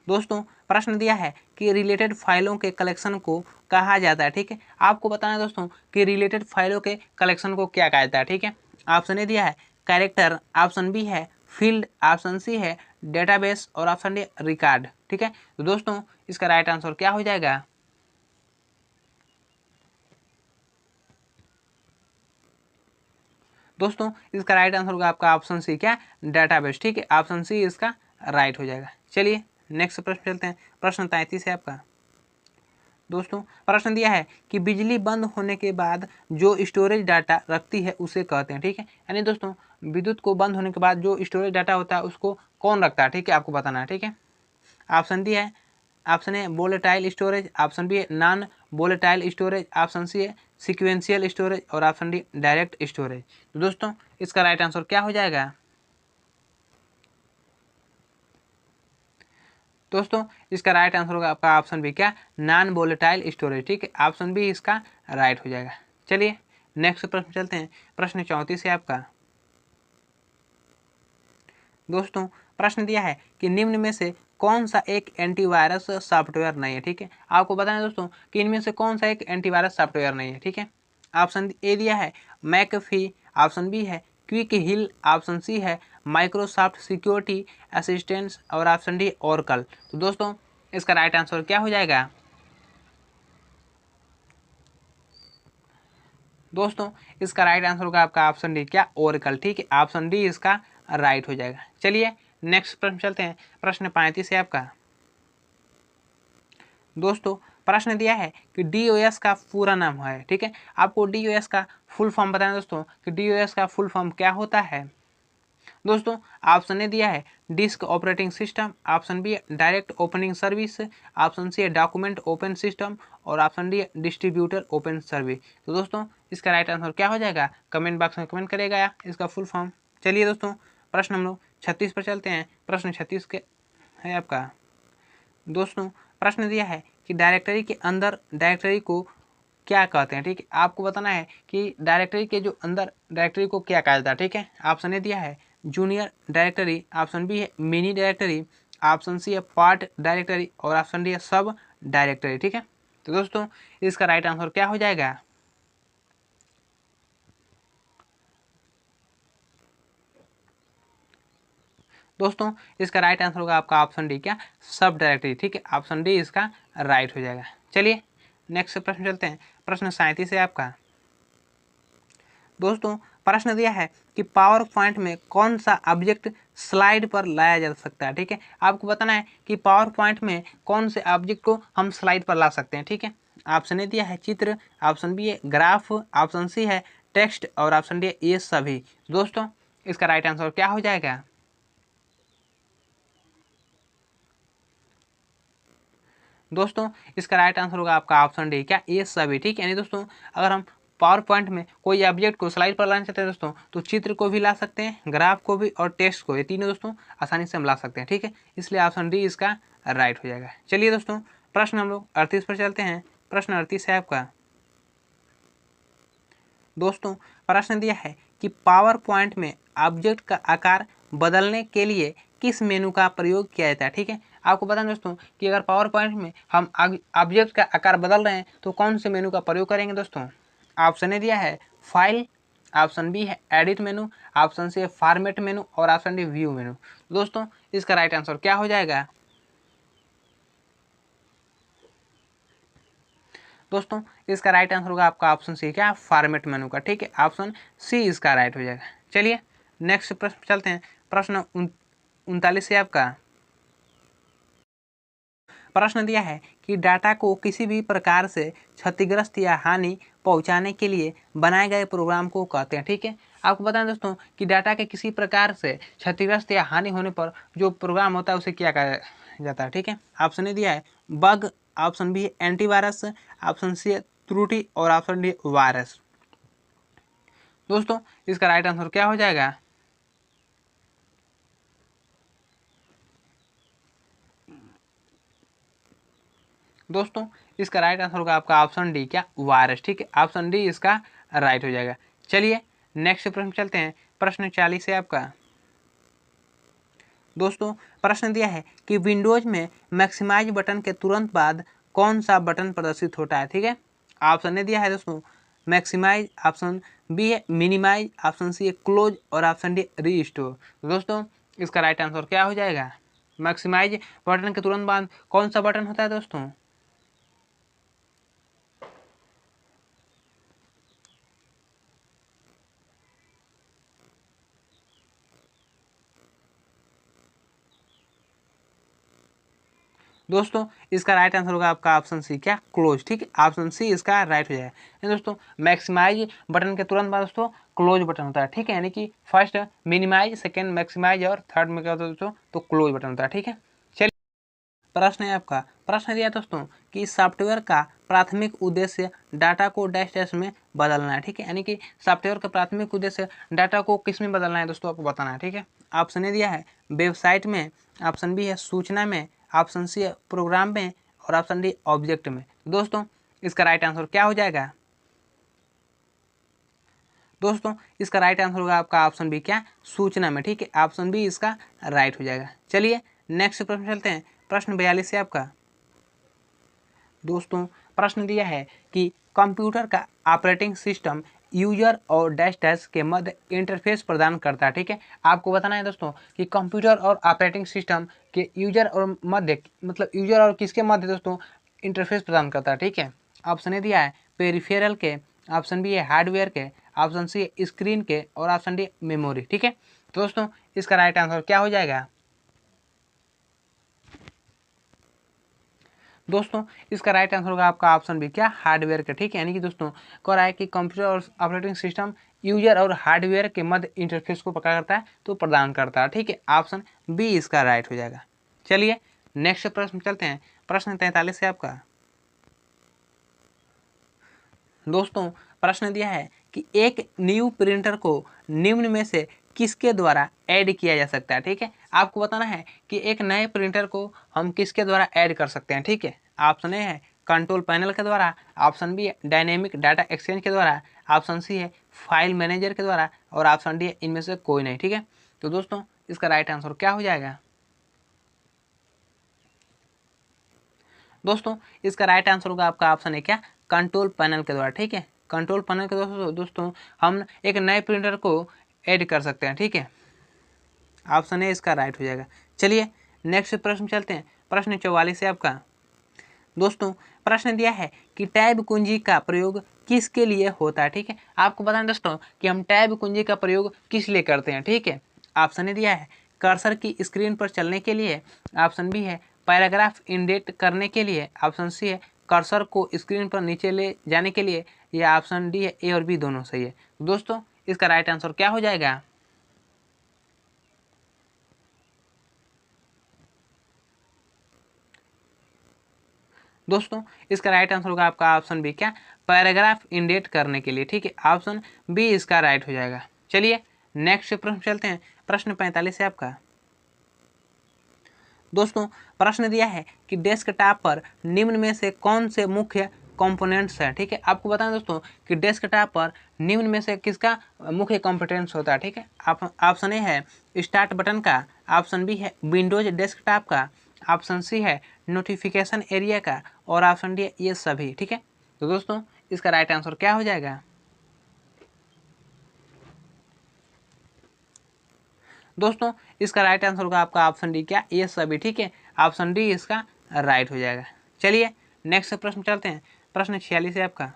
Speaker 1: दोस्तों प्रश्न दिया है कि रिलेटेड फाइलों के कलेक्शन को कहा जाता है। ठीक है, आपको बताना है दोस्तों कि रिलेटेड फाइलों के कलेक्शन को क्या कहा जाता है। ठीक है, ऑप्शन ए दिया है कैरेक्टर, ऑप्शन बी है फील्ड, ऑप्शन सी है डेटाबेस, और ऑप्शन डी रिकॉर्ड। ठीक है, तो दोस्तों इसका राइट आंसर क्या हो जाएगा? दोस्तों इसका राइट आंसर होगा आपका ऑप्शन सी, क्या? डेटाबेस। ठीक है, ऑप्शन सी इसका राइट हो जाएगा। चलिए नेक्स्ट प्रश्न चलते हैं। प्रश्न 33 है आपका। दोस्तों प्रश्न दिया है कि बिजली बंद होने के बाद जो स्टोरेज डाटा रखती है उसे कहते हैं। ठीक है, यानी दोस्तों विद्युत को बंद होने के बाद जो स्टोरेज डाटा होता है उसको कौन रखता है। ठीक है, आपको बताना है। ठीक है, ऑप्शन डी है, option A volatile storage, option B है non volatile storage, option C है सिक्वेंशियल स्टोरेज और ऑप्शन डी डायरेक्ट स्टोरेज। तो दोस्तों इसका राइट आंसर क्या हो जाएगा। दोस्तों इसका राइट आंसर होगा आपका ऑप्शन बी, क्या, नॉन वोलेटाइल स्टोरेज। ठीक है, ऑप्शन बी इसका राइट हो जाएगा। चलिए नेक्स्ट प्रश्न चलते हैं। प्रश्न 34 है आपका। दोस्तों प्रश्न दिया है कि निम्न में से कौन सा एक एंटीवायरस सॉफ्टवेयर नहीं है। ठीक है, आपको बताना है दोस्तों कि इनमें से कौन सा एक एंटीवायरस सॉफ्टवेयर नहीं है। ठीक है, ऑप्शन ए दिया है मैकफी, ऑप्शन बी है क्विक हिल, ऑप्शन सी है माइक्रोसॉफ्ट सिक्योरिटी असिस्टेंस और ऑप्शन डी ओरेकल। तो दोस्तों इसका राइट आंसर क्या हो जाएगा। दोस्तों इसका राइट आंसर होगा आपका ऑप्शन डी, क्या, ओरेकल। ठीक है, ऑप्शन डी इसका राइट हो जाएगा। चलिए नेक्स्ट प्रश्न चलते हैं। प्रश्न 35 है आपका। दोस्तों प्रश्न दिया है कि DOS का पूरा नाम है। ठीक है, आपको DOS का फुल फॉर्म बताना है दोस्तों कि DOS का फुल फॉर्म क्या होता है। दोस्तों ऑप्शन ए दिया है disk operating system, option B direct opening service, option C है डॉक्यूमेंट ओपन सिस्टम और option D distributor open service. तो दोस्तों इसका राइट आंसर क्या हो जाएगा, कमेंट बॉक्स में कमेंट करेगा या इसका फुल फॉर्म। चलिए दोस्तों प्रश्न हम लोग 36 पर चलते हैं। प्रश्न 36 के है आपका। दोस्तों प्रश्न दिया है कि डायरेक्टरी के अंदर डायरेक्टरी को क्या कहते हैं। ठीक है, आपको बताना है कि डायरेक्टरी के जो अंदर डायरेक्टरी को क्या कहा जाता है। ठीक है, ऑप्शन ए दिया है जूनियर डायरेक्टरी, ऑप्शन बी है मिनी डायरेक्टरी, ऑप्शन सी है पार्ट डायरेक्टरी और ऑप्शन डी है सब डायरेक्टरी। ठीक है, तो दोस्तों इसका राइट आंसर क्या हो जाएगा। दोस्तों इसका राइट आंसर होगा आपका ऑप्शन डी, क्या, सब डायरेक्टरी। ठीक है, ऑप्शन डी इसका राइट हो जाएगा। चलिए नेक्स्ट प्रश्न चलते हैं। प्रश्न 37 है आपका। दोस्तों प्रश्न दिया है कि पावर पॉइंट में कौन सा ऑब्जेक्ट स्लाइड पर लाया जा सकता है। ठीक है, आपको बताना है कि पावर पॉइंट में कौन से ऑब्जेक्ट को हम स्लाइड पर ला सकते हैं। ठीक है, ऑप्शन ए दिया है चित्र, ऑप्शन बी है ग्राफ, ऑप्शन सी है टेक्स्ट और ऑप्शन डी है ये सभी। दोस्तों इसका राइट आंसर क्या हो जाएगा। दोस्तों इसका राइट आंसर होगा आपका ऑप्शन डी, क्या, ये सभी। ठीक है, यानी दोस्तों अगर हम पावर पॉइंट में कोई ऑब्जेक्ट को स्लाइड पर लाना चाहते हैं दोस्तों तो चित्र को भी ला सकते हैं, ग्राफ को भी और टेक्स्ट को, ये तीनों दोस्तों आसानी से हम ला सकते हैं। ठीक है, इसलिए ऑप्शन डी इसका राइट हो जाएगा। चलिए दोस्तों प्रश्न हम लोग 38 पर चलते हैं। प्रश्न 38 है आपका। दोस्तों प्रश्न दिया है कि पावर पॉइंट में ऑब्जेक्ट का आकार बदलने के लिए किस मेनू का प्रयोग किया जाता है। ठीक है, आपको बताना दोस्तों कि अगर पावर पॉइंट में हम ऑब्जेक्ट का आकार बदल रहे हैं तो कौन से मेनू का प्रयोग करेंगे दोस्तों। ऑप्शन ए दिया है फाइल, ऑप्शन बी है एडिट मेनू, ऑप्शन सी है फॉर्मेट मेनू और ऑप्शन डी व्यू मेनू। दोस्तों इसका राइट आंसर क्या हो जाएगा। दोस्तों इसका राइट आंसर होगा आपका ऑप्शन सी, क्या, फॉर्मेट मेनू का। ठीक है, ऑप्शन सी इसका राइट हो जाएगा। चलिए नेक्स्ट प्रश्न चलते हैं। प्रश्न 39 है आपका। प्रश्न दिया है कि डाटा को किसी भी प्रकार से क्षतिग्रस्त या हानि पहुंचाने के लिए बनाए गए प्रोग्राम को कहते हैं। ठीक है, आपको बताएं दोस्तों कि डाटा के किसी प्रकार से क्षतिग्रस्त या हानि होने पर जो प्रोग्राम होता है उसे क्या कहा जाता है। ठीक है, ऑप्शन ए दिया है बग, ऑप्शन बी है एंटीवायरस, ऑप्शन सी है त्रुटि और ऑप्शन डी वायरस। दोस्तों इसका राइट आंसर क्या हो जाएगा। दोस्तों इसका राइट आंसर होगा आपका ऑप्शन डी, क्या, वायरस। ठीक है, ऑप्शन डी इसका राइट हो जाएगा। चलिए नेक्स्ट प्रश्न चलते हैं। प्रश्न 40 है आपका। दोस्तों प्रश्न दिया है कि विंडोज में मैक्सिमाइज बटन के तुरंत बाद कौन सा बटन प्रदर्शित होता है। ठीक है, ऑप्शन ए दिया है दोस्तों मैक्सिमाइज, ऑप्शन बी है मिनिमाइज, ऑप्शन सी है क्लोज और ऑप्शन डी रीस्टोर। दोस्तों इसका राइट आंसर क्या हो जाएगा। मैक्सिमाइज बटन के तुरंत बाद कौन सा बटन होता है दोस्तों। दोस्तों इसका राइट आंसर होगा आपका ऑप्शन सी, क्या, क्लोज। ठीक है, ऑप्शन सी इसका राइट हो जाएगा। दोस्तों मैक्सिमाइज बटन के तुरंत बाद दोस्तों क्लोज बटन होता है। ठीक है, यानी कि फर्स्ट मिनिमाइज, सेकंड मैक्सिमाइज और थर्ड में क्या होता है दोस्तों, तो क्लोज बटन होता है। ठीक है, चलिए प्रश्न है आपका। प्रश्न दिया दोस्तों कि सॉफ्टवेयर का प्राथमिक उद्देश्य डाटा को डैश डैश में बदलना है। ठीक है, यानी कि सॉफ्टवेयर का प्राथमिक उद्देश्य डाटा को किस में बदलना है दोस्तों, आपको बताना है। ठीक है, ऑप्शन ए दिया है वेबसाइट में, ऑप्शन बी है सूचना में, ऑप्शन सी है प्रोग्राम में और ऑप्शन डी ऑब्जेक्ट में। दोस्तों इसका राइट आंसर क्या हो जाएगा? दोस्तों इसका राइट आंसर होगा आपका ऑप्शन बी, क्या, सूचना में। ठीक है, ऑप्शन बी इसका राइट हो जाएगा। चलिए नेक्स्ट प्रश्न चलते हैं। प्रश्न 42 से आपका। दोस्तों प्रश्न दिया है कि कंप्यूटर का ऑपरेटिंग सिस्टम यूजर और डैश डैश के मध्य इंटरफेस प्रदान करता है। ठीक है, आपको बताना है दोस्तों कि कंप्यूटर और ऑपरेटिंग सिस्टम के यूजर और मध्य, मतलब यूजर और किसके मध्य दोस्तों इंटरफेस प्रदान करता है। ठीक है, ऑप्शन ए दिया है पेरिफेरल के, ऑप्शन बी है हार्डवेयर के, ऑप्शन सी है स्क्रीन के और ऑप्शन डी मेमोरी। ठीक है, तो दोस्तों इसका राइट आंसर क्या हो जाएगा? दोस्तों इसका राइट आंसर होगा आपका ऑप्शन बी, क्या, हार्डवेयर का। ठीक है, यानी कि दोस्तों कह रहा है कि कंप्यूटर और ऑपरेटिंग सिस्टम यूजर और हार्डवेयर के मध्य इंटरफेस को पकड़ करता है, तो प्रदान करता है। ठीक है, ऑप्शन बी इसका राइट हो जाएगा। चलिए नेक्स्ट प्रश्न चलते हैं। प्रश्न 43 से आपका। दोस्तों प्रश्न दिया है कि एक न्यू प्रिंटर को निम्न में से किसके द्वारा ऐड किया जा सकता है। ठीक है, आपको बताना है कि एक नए प्रिंटर को हम किसके द्वारा ऐड कर सकते हैं। ठीक है, ऑप्शन ए है कंट्रोल पैनल के द्वारा, ऑप्शन बी है डायनेमिक डाटा एक्सचेंज के द्वारा, ऑप्शन सी है फाइल मैनेजर के द्वारा और ऑप्शन डी है इनमें से कोई नहीं। ठीक है, तो दोस्तों इसका राइट आंसर क्या हो जाएगा? दोस्तों इसका राइट आंसर होगा आपका ऑप्शन है, क्या, कंट्रोल पैनल के द्वारा। ठीक है, कंट्रोल पैनल के दोस्तों हम एक नए प्रिंटर को ऐड कर सकते हैं। ठीक है, ऑप्शन ए इसका राइट हो जाएगा। चलिए नेक्स्ट प्रश्न चलते हैं। प्रश्न 44 से आपका। दोस्तों प्रश्न दिया है कि टैब कुंजी का प्रयोग किसके लिए होता है। ठीक है, आपको बताएं दोस्तों कि हम टैब कुंजी का प्रयोग किस लिए करते हैं। ठीक है, ऑप्शन ए दिया है कर्सर की स्क्रीन पर चलने के लिए, ऑप्शन बी है पैराग्राफ इंडेट करने के लिए, ऑप्शन सी है कर्सर को स्क्रीन पर नीचे ले जाने के लिए, या ऑप्शन डी है ए और बी दोनों सही है। दोस्तों इसका राइट आंसर क्या हो जाएगा? दोस्तों इसका राइट आंसर होगा आपका ऑप्शन बी, क्या, पैराग्राफ इंडेट करने के लिए। ठीक है, ऑप्शन बी इसका राइट हो जाएगा। चलिए नेक्स्ट प्रश्न चलते हैं। प्रश्न 45 से आपका। दोस्तों प्रश्न दिया है कि डेस्कटॉप पर निम्न में से कौन से मुख्य कंपोनेंट्स हैं। ठीक है, आपको बताएं दोस्तों कि डेस्कटॉप पर निम्न में से किसका मुख्य कंपोनेंट्स होता है। ठीक है, ऑप्शन ए है स्टार्ट बटन का, ऑप्शन बी है विंडोज डेस्कटॉप का, ऑप्शन सी है नोटिफिकेशन एरिया का और ऑप्शन डी ये सभी। ठीक है, तो दोस्तों इसका राइट आंसर क्या हो जाएगा? दोस्तों इसका राइट आंसर होगा आपका ऑप्शन डी, क्या, ये सभी। ठीक है, ऑप्शन डी इसका राइट हो जाएगा। चलिए नेक्स्ट प्रश्न चलते हैं। प्रश्न 46 है आपका।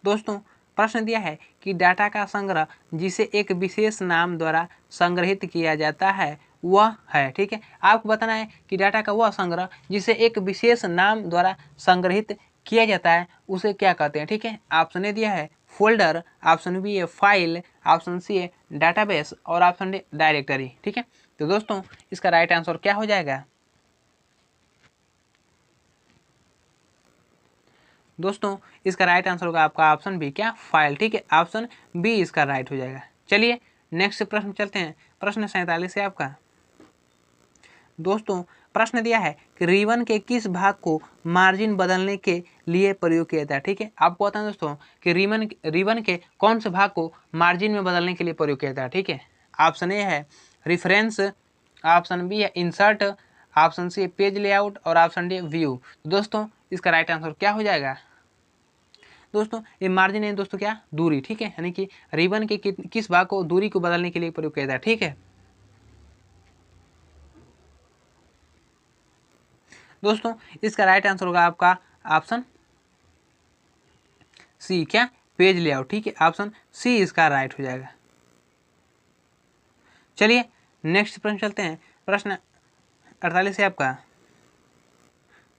Speaker 1: दोस्तों प्रश्न दिया है कि डाटा का संग्रह जिसे एक विशेष नाम द्वारा संग्रहित किया जाता है वह है। ठीक है, आपको बताना है कि डाटा का वह संग्रह जिसे एक विशेष नाम द्वारा संग्रहित किया जाता है उसे क्या कहते हैं। ठीक है, ऑप्शन ए दिया है फोल्डर, ऑप्शन बी है फाइल, ऑप्शन सी है डाटाबेस और ऑप्शन डी डायरेक्टरी। ठीक है, तो दोस्तों इसका राइट आंसर क्या हो जाएगा? दोस्तों इसका राइट आंसर होगा आपका ऑप्शन बी, क्या, फाइल। ठीक है, ऑप्शन बी इसका राइट हो जाएगा। चलिए नेक्स्ट प्रश्न चलते हैं। प्रश्न 47 है आपका। दोस्तों प्रश्न दिया है कि रिबन के किस भाग को मार्जिन बदलने के लिए प्रयोग किया जाता है। ठीक है, आपको बताएं दोस्तों कि रिबन के कौन से भाग को मार्जिन में बदलने के लिए प्रयोग किया जाता है। ठीक है, ऑप्शन ए है रिफरेंस, ऑप्शन बी है इंसर्ट, ऑप्शन सी है पेज लेआउट और ऑप्शन डी व्यू। दोस्तों इसका राइट आंसर क्या हो जाएगा? दोस्तों ये मार्जिन है दोस्तों, क्या, दूरी। ठीक है, यानी कि रिबन के किस भाग को दूरी को बदलने के लिए प्रयोग किया जाता है। ठीक है दोस्तों इसका राइट आंसर होगा आपका ऑप्शन सी, क्या, पेज लेआउट। ठीक है, ऑप्शन सी इसका राइट हो जाएगा। चलिए नेक्स्ट प्रश्न चलते हैं। प्रश्न 48 है आपका।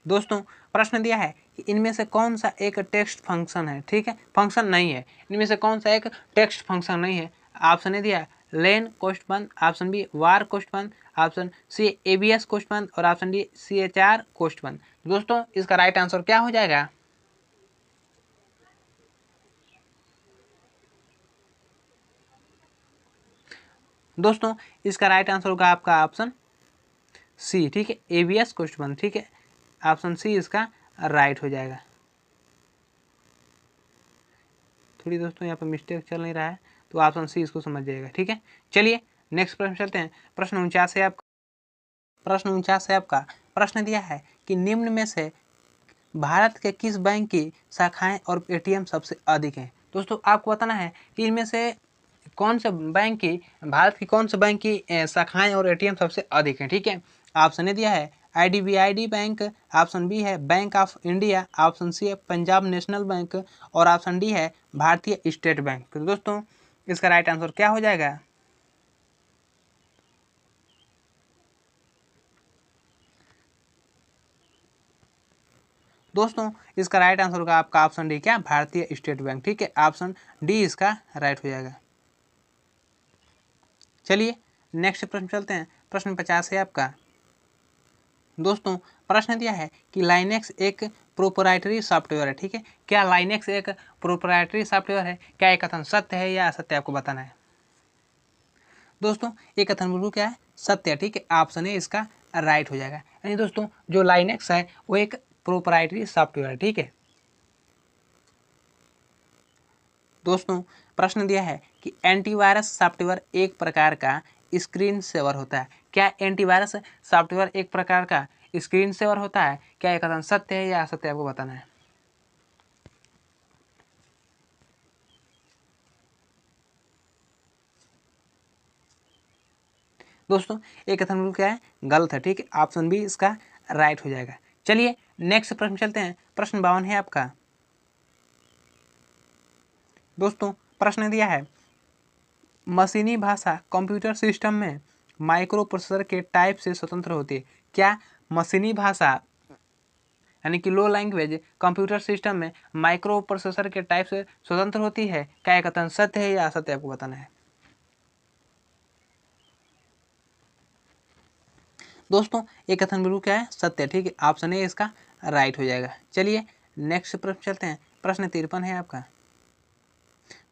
Speaker 1: दोस्तों प्रश्न दिया है कि इनमें से कौन सा एक टेक्स्ट फंक्शन है, ठीक है, फंक्शन नहीं है, इनमें से कौन सा एक टेक्स्ट फंक्शन नहीं है। ऑप्शन ए दिया है लेन क्वेश्चन बंद, ऑप्शन बी वार क्वेश्चन बंद, ऑप्शन सी एबीएस क्वेश्चन बंद और ऑप्शन डी सीएचआर क्वेश्चन बंद। दोस्तों इसका राइट आंसर क्या हो जाएगा? दोस्तों इसका राइट आंसर होगा आपका ऑप्शन सी, ठीक है, एबीएस क्वेश्चन बंद, ठीक है, ऑप्शन सी इसका राइट हो जाएगा। थोड़ी दोस्तों यहाँ पर मिस्टेक चल नहीं रहा है, तो ऑप्शन सी इसको समझ जाएगा, ठीक है। चलिए नेक्स्ट प्रश्न चलते हैं। प्रश्न 49 है आपका। प्रश्न 49 है आपका। प्रश्न दिया है कि निम्न में से भारत के किस बैंक की शाखाएं और एटीएम सबसे अधिक हैं। दोस्तों आपको बताना है कि इनमें से कौन से बैंक की, भारत की कौन से बैंक की शाखाएं और एटीएम सबसे अधिक हैं, ठीक है। ऑप्शन ए दिया है आईडीबीआईडी बैंक, ऑप्शन बी है Bank of India, option C है पंजाब नेशनल बैंक और ऑप्शन डी है भारतीय स्टेट बैंक। तो दोस्तों इसका राइट आंसर क्या हो जाएगा? दोस्तों इसका राइट आंसर होगा आपका ऑप्शन डी, क्या, भारतीय स्टेट बैंक, ठीक है, ऑप्शन डी इसका राइट हो जाएगा। चलिए नेक्स्ट प्रश्न चलते हैं। प्रश्न 50 है आपका। दोस्तों प्रश्न दिया है कि लाइनेक्स एक प्रोप्राइटरी सॉफ्टवेयर है, ठीक है, क्या लाइनेक्स एक प्रोप्राइटरी सॉफ्टवेयर है? क्या ये कथन सत्य है या असत्य, आपको बताना है। दोस्तों ये कथन बिल्कुल क्या है, सत्य है, ठीक है, ऑप्शन ए इसका राइट हो जाएगा। यानी दोस्तों जो लाइनेक्स है वो एक प्रोप्राइटरी सॉफ्टवेयर है, ठीक है। दोस्तों प्रश्न दिया है कि एंटीवायरस सॉफ्टवेयर एक प्रकार का स्क्रीन सेवर होता है। क्या एंटीवायरस सॉफ्टवेयर एक प्रकार का स्क्रीन सेवर होता है? क्या यह कथन सत्य है या असत्य, आपको बताना है। दोस्तों ये कथन बिल्कुल क्या है, गलत है, ठीक है, ऑप्शन बी इसका राइट हो जाएगा। चलिए नेक्स्ट प्रश्न चलते हैं। प्रश्न 52 है आपका। दोस्तों प्रश्न दिया है मशीनी भाषा कंप्यूटर सिस्टम में माइक्रो प्रोसेसर के टाइप से स्वतंत्र होती है। क्या मशीनी भाषा यानी कि लो लैंग्वेज कंप्यूटर सिस्टम में माइक्रो प्रोसेसर के टाइप से स्वतंत्र होती है? क्या यह कथन सत्य है या असत्य, आपको बताना है। दोस्तों ये कथन बिल्कुल क्या है, सत्य, ठीक है, ऑप्शन ए इसका राइट हो जाएगा। चलिए नेक्स्ट प्रश्न चलते हैं। प्रश्न 53 है आपका।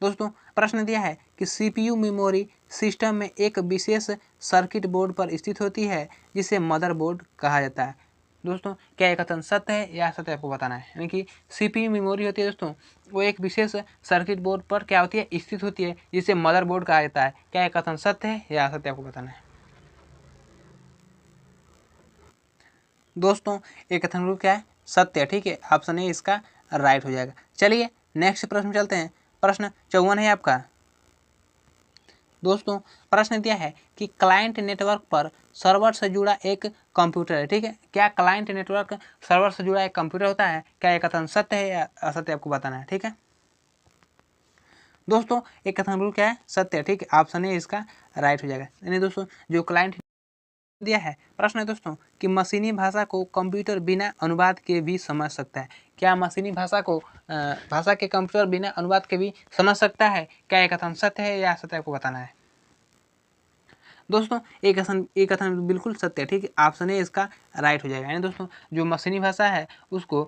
Speaker 1: दोस्तों प्रश्न दिया है कि सीपीयू मेमोरी सिस्टम में एक विशेष सर्किट बोर्ड पर स्थित होती है जिसे मदरबोर्ड कहा जाता है। दोस्तों क्या यह कथन सत्य है या असत्य, आपको बताना है। यानी कि सीपीयू मेमोरी होती है दोस्तों, वो एक विशेष सर्किट बोर्ड पर क्या होती है, स्थित होती है, जिसे मदरबोर्ड कहा जाता है। क्या यह कथन सत्य है या असत्य, आपको बताना है। दोस्तों ये कथन बिल्कुल क्या है, सत्य है, ठीक है, ऑप्शन ए इसका राइट हो जाएगा। चलिए नेक्स्ट प्रश्न चलते हैं। प्रश्न 54 है आपका। दोस्तों प्रश्न दिया है कि क्लाइंट नेटवर्क पर सर्वर से जुड़ा एक कंप्यूटर है, ठीक है, क्या क्लाइंट नेटवर्क सर्वर से जुड़ा एक कंप्यूटर होता है? क्या यह कथन सत्य है या असत्य, आपको बताना है, ठीक है। दोस्तों एक कथन बिल्कुल क्या है, सत्य है, ठीक है, ऑप्शन ए इसका राइट हो जाएगा। यानी दोस्तों जो क्लाइंट दिया है प्रश्न है दोस्तों कि मशीनी भाषा को कंप्यूटर बिना अनुवाद के भी समझ सकता है। क्या मशीनी भाषा को भाषा के कंप्यूटर बिना अनुवाद के भी समझ सकता है? क्या यह कथन सत्य है या असत्य, आपको बताना है। दोस्तों एक कथन बिल्कुल सत्य है, ठीक है, ऑप्शन ए इसका राइट हो जाएगा। यानी दोस्तों जो मशीनी भाषा है उसको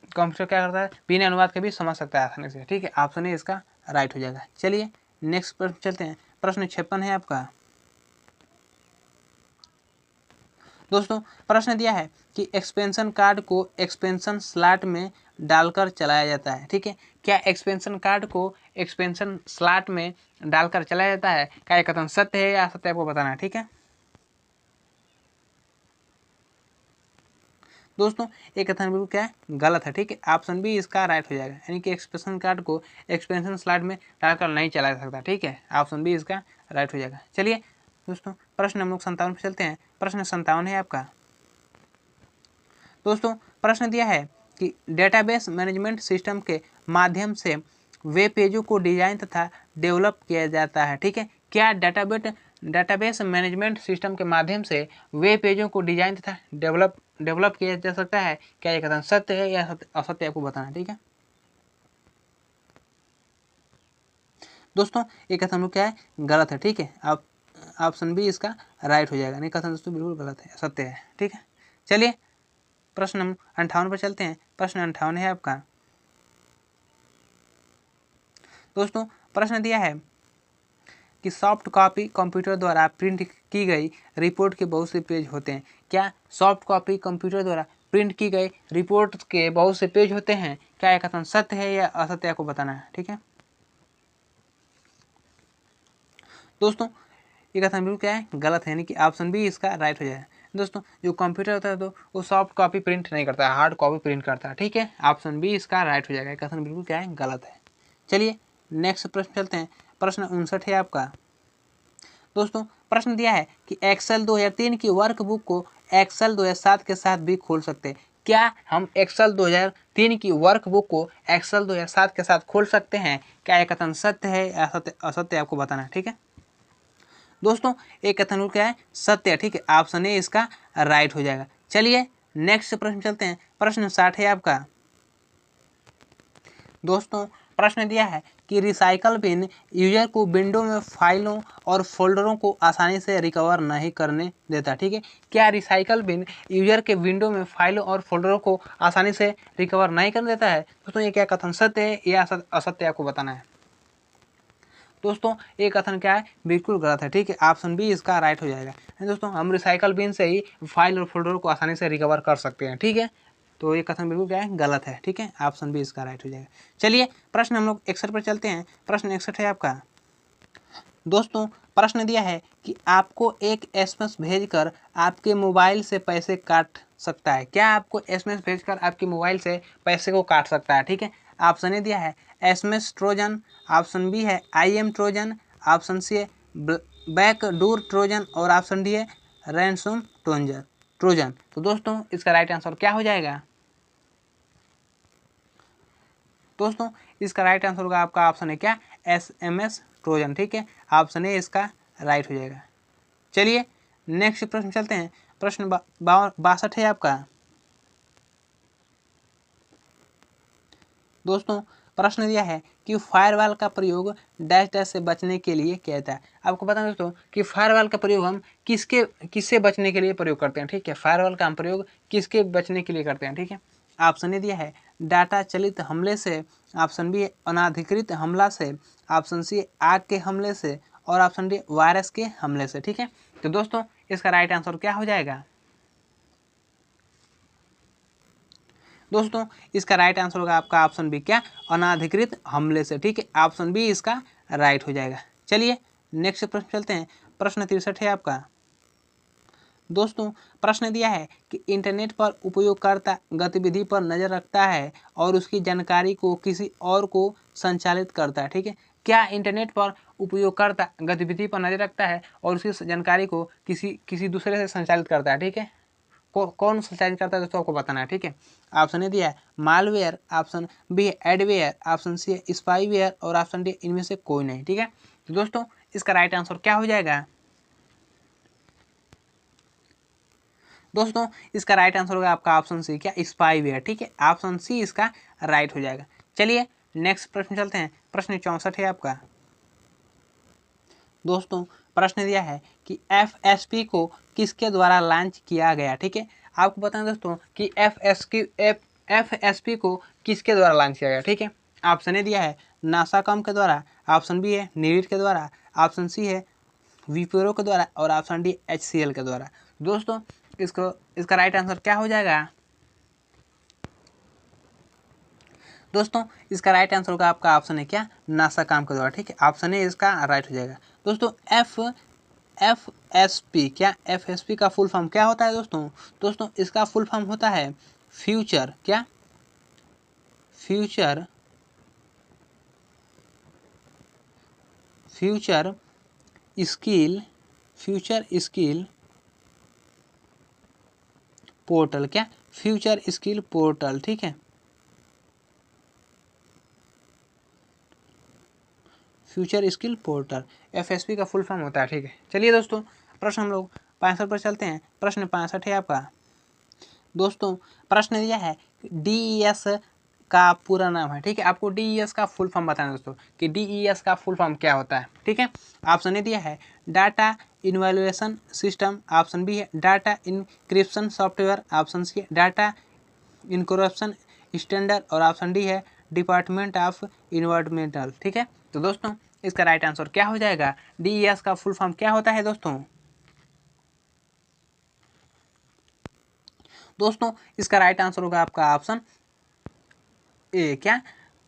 Speaker 1: कंप्यूटर क्या करता है, बिना अनुवाद के भी समझ सकता है आसानी से, ठीक है, ऑप्शन ए इसका राइट हो जाएगा। चलिए नेक्स्ट प्रश्न चलते हैं। प्रश्न 56 है आपका। दोस्तों प्रश्न दिया है कि एक्सपेंशन कार्ड को एक्सपेंशन स्लॉट में डालकर चलाया जाता है, ठीक है, क्या एक्सपेंशन कार्ड को एक्सपेंशन स्लॉट में डालकर चलाया जाता है? क्या यह कथन सत्य है या असत्य, आपको बताना है, ठीक है। दोस्तों ये कथन बिल्कुल क्या है, गलत है, ठीक है, ऑप्शन बी इसका राइट हो जाएगा। यानी कि एक्सपेंशन कार्ड को एक्सपेंशन स्लॉट में डालकर नहीं चलाया जा सकता, ठीक है, ऑप्शन बी इसका राइट हो जाएगा। चलिए दोस्तों प्रश्न हम लोग 57 पे चलते हैं। प्रश्न 57 है आपका। दोस्तों प्रश्न दिया है कि डेटाबेस मैनेजमेंट सिस्टम के माध्यम से वेब पेजों को डिजाइन तथा डेवलप किया जाता है, ठीक है, क्या डेटाबेस मैनेजमेंट सिस्टम के माध्यम से वेब पेजों को डिजाइन तथा डेवलप डेवलप किया जा सकता है, क्या ये कथन सत्य है या असत्य आपको बताना है। ठीक है दोस्तों, ये कथन लोग क्या है, गलत है। ठीक है, आप ऑप्शन बी इसका राइट हो जाएगा। नहीं, कथन दोस्तों बिल्कुल गलत है, सत्य है। ठीक है, चलिए प्रश्न नंबर 58 पर चलते हैं। प्रश्न 58 है आपका दोस्तों, प्रश्न दिया है कि सॉफ्ट कॉपी कंप्यूटर द्वारा प्रिंट की गई रिपोर्ट के बहुत से पेज होते हैं। क्या सॉफ्ट कॉपी कंप्यूटर द्वारा प्रिंट की गई रिपोर्ट के बहुत से पेज होते हैं? क्या यह कथन सत्य है या असत्य आपको बताना है। ठीक है दोस्तों, ये कथन बिल्कुल क्या है, गलत है, यानी कि ऑप्शन बी इसका राइट हो जाएगा। दोस्तों, जो कंप्यूटर होता है तो वो सॉफ्ट कॉपी प्रिंट नहीं करता है, हार्ड कॉपी प्रिंट करता है। ठीक है, ऑप्शन बी इसका राइट हो जाएगा। कथन बिल्कुल क्या है, गलत है। चलिए नेक्स्ट प्रश्न चलते हैं। प्रश्न 59 है आपका दोस्तों, प्रश्न दिया है कि एक्सेल 2003 की वर्कबुक को एक्सेल 2007 के साथ भी खोल सकते हैं। क्या हम एक्सेल 2003 की वर्कबुक को एक्सेल 2007 के साथ खोल सकते हैं? क्या यह कथन सत्य है या असत्य आपको बताना है। ठीक है दोस्तों, एक कथन क्या है, सत्य है। ठीक है, ऑप्शन ए इसका राइट हो जाएगा। चलिए नेक्स्ट प्रश्न चलते हैं। प्रश्न 60 है आपका दोस्तों, प्रश्न दिया है कि रिसाइकल बिन यूजर को विंडो में फाइलों और फोल्डरों को आसानी से रिकवर नहीं करने देता। ठीक है, क्या रिसाइकल बिन यूजर के विंडो में फाइलों और फोल्डरों को आसानी से रिकवर नहीं करने देता है? दोस्तों, ये क्या कथन सत्य है या असत्य आपको बताना है। दोस्तों, ये कथन क्या है, बिल्कुल गलत है। ठीक है, ऑप्शन बी इसका राइट हो जाएगा। दोस्तों, हम रिसाइकल बिन से ही फाइल और फोल्डर को आसानी से रिकवर कर सकते हैं। ठीक है, तो ये कथन बिल्कुल क्या है, गलत है। ठीक है, ऑप्शन बी इसका राइट हो जाएगा। चलिए प्रश्न हम लोग 61 पर चलते हैं। प्रश्न 61 है आपका दोस्तों, प्रश्न दिया है कि आपको एक एसएमएस भेजकर आपके मोबाइल से पैसे काट सकता है। क्या आपको एसएमएस भेजकर आपके मोबाइल से पैसे को काट सकता है? ठीक है, ऑप्शन ए दिया है एसएमएस ट्रोजन, ऑप्शन बी है आईएम ट्रोजन, ऑप्शन सी है बैकडोर ट्रोजन और ऑप्शन डी है रैनसम ट्रोजन। तो दोस्तों, इसका राइट आंसर क्या हो जाएगा? दोस्तों, इसका राइट आंसर होगा आपका ऑप्शन है क्या, एसएमएस ट्रोजन। ठीक है, ऑप्शन ए इसका राइट हो जाएगा। चलिए नेक्स्ट प्रश्न चलते हैं। प्रश्न 62 है आपका दोस्तों, प्रश्न दिया है कि फायरवॉल का प्रयोग डैश डैश से बचने के लिए किया जाता है। आपको पता है दोस्तों कि फायरवॉल का प्रयोग हम किससे बचने के लिए प्रयोग करते हैं। ठीक है, फायरवॉल का हम प्रयोग किसके बचने के लिए करते हैं। ठीक है, ऑप्शन ए दिया है डाटा चलित हमले से, ऑप्शन बी अनाधिकृत हमला से, ऑप्शन सी आग के हमले से और ऑप्शन डी वायरस के हमले से। ठीक है, तो दोस्तों इसका राइट आंसर क्या हो जाएगा? दोस्तों, इसका राइट आंसर होगा आपका ऑप्शन बी क्या, अनाधिकृत हमले से। ठीक है, ऑप्शन बी इसका राइट हो जाएगा। चलिए नेक्स्ट प्रश्न चलते हैं। प्रश्न 63 है आपका दोस्तों, प्रश्न दिया है कि इंटरनेट पर उपयोगकर्ता गतिविधि पर नज़र रखता है और उसकी जानकारी को किसी और को संचालित करता है। ठीक है, क्या इंटरनेट पर उपयोगकर्ता गतिविधि पर नज़र रखता है और उसकी जानकारी को किसी दूसरे से संचालित करता है। ठीक है, कौन संचालित करता है दोस्तों, आपको बताना है। ठीक है, ऑप्शन ए दिया है मालवेयर, ऑप्शन बी है एडवेयर, ऑप्शन सी है स्पाईवेयर और ऑप्शन डी इनमें से कोई नहीं। ठीक है, तो दोस्तों इसका राइट आंसर क्या हो जाएगा? दोस्तों, इसका राइट आंसर होगा आपका ऑप्शन सी क्या, स्पाईवेयर। ठीक है, ऑप्शन सी इसका राइट हो जाएगा। चलिए नेक्स्ट प्रश्न चलते हैं। प्रश्न 64 है आपका दोस्तों, प्रश्न दिया है कि एफएसपी को किसके द्वारा लॉन्च किया गया। ठीक है, आपको बताएं दोस्तों कि एफएसपी को किसके द्वारा लॉन्च किया गया। ठीक है, ऑप्शन ए दिया है नासाकॉम के द्वारा, ऑप्शन बी है नीरिट के द्वारा, ऑप्शन सी है विप्रो के द्वारा और ऑप्शन डी एचसीएल के द्वारा। दोस्तों, इसका राइट आंसर क्या हो जाएगा? दोस्तों, इसका राइट आंसर होगा आपका ऑप्शन है क्या, नासाकॉम के द्वारा। ठीक है, ऑप्शन ए इसका राइट हो जाएगा। दोस्तों, एफएसपी क्या, एफएसपी का फुल फॉर्म क्या होता है दोस्तों? दोस्तों, इसका फुल फॉर्म होता है फ्यूचर क्या, फ्यूचर स्किल पोर्टल क्या, फ्यूचर स्किल पोर्टल। ठीक है, फ्यूचर स्किल पोर्टल एफएसपी का फुल फॉर्म होता है। ठीक है, चलिए दोस्तों प्रश्न हम लोग 65 पर चलते हैं। प्रश्न 65 है आपका दोस्तों प्रश्न दिया है DES का पूरा नाम है, ठीक है। आपको DES का फुल फॉर्म बताना है दोस्तों कि DES का फुल फॉर्म क्या होता है, ठीक है। ऑप्शन ए दिया है data evaluation system, option B है data encryption software, option C है डाटा इनक्रप्शन स्टैंडर्ड और ऑप्शन डी है डिपार्टमेंट ऑफ इन्वायरमेंटल, ठीक है। तो दोस्तों इसका राइट आंसर क्या हो जाएगा? DES का फुल फॉर्म क्या होता है दोस्तों? दोस्तों इसका राइट आंसर होगा आपका ऑप्शन ए, क्या?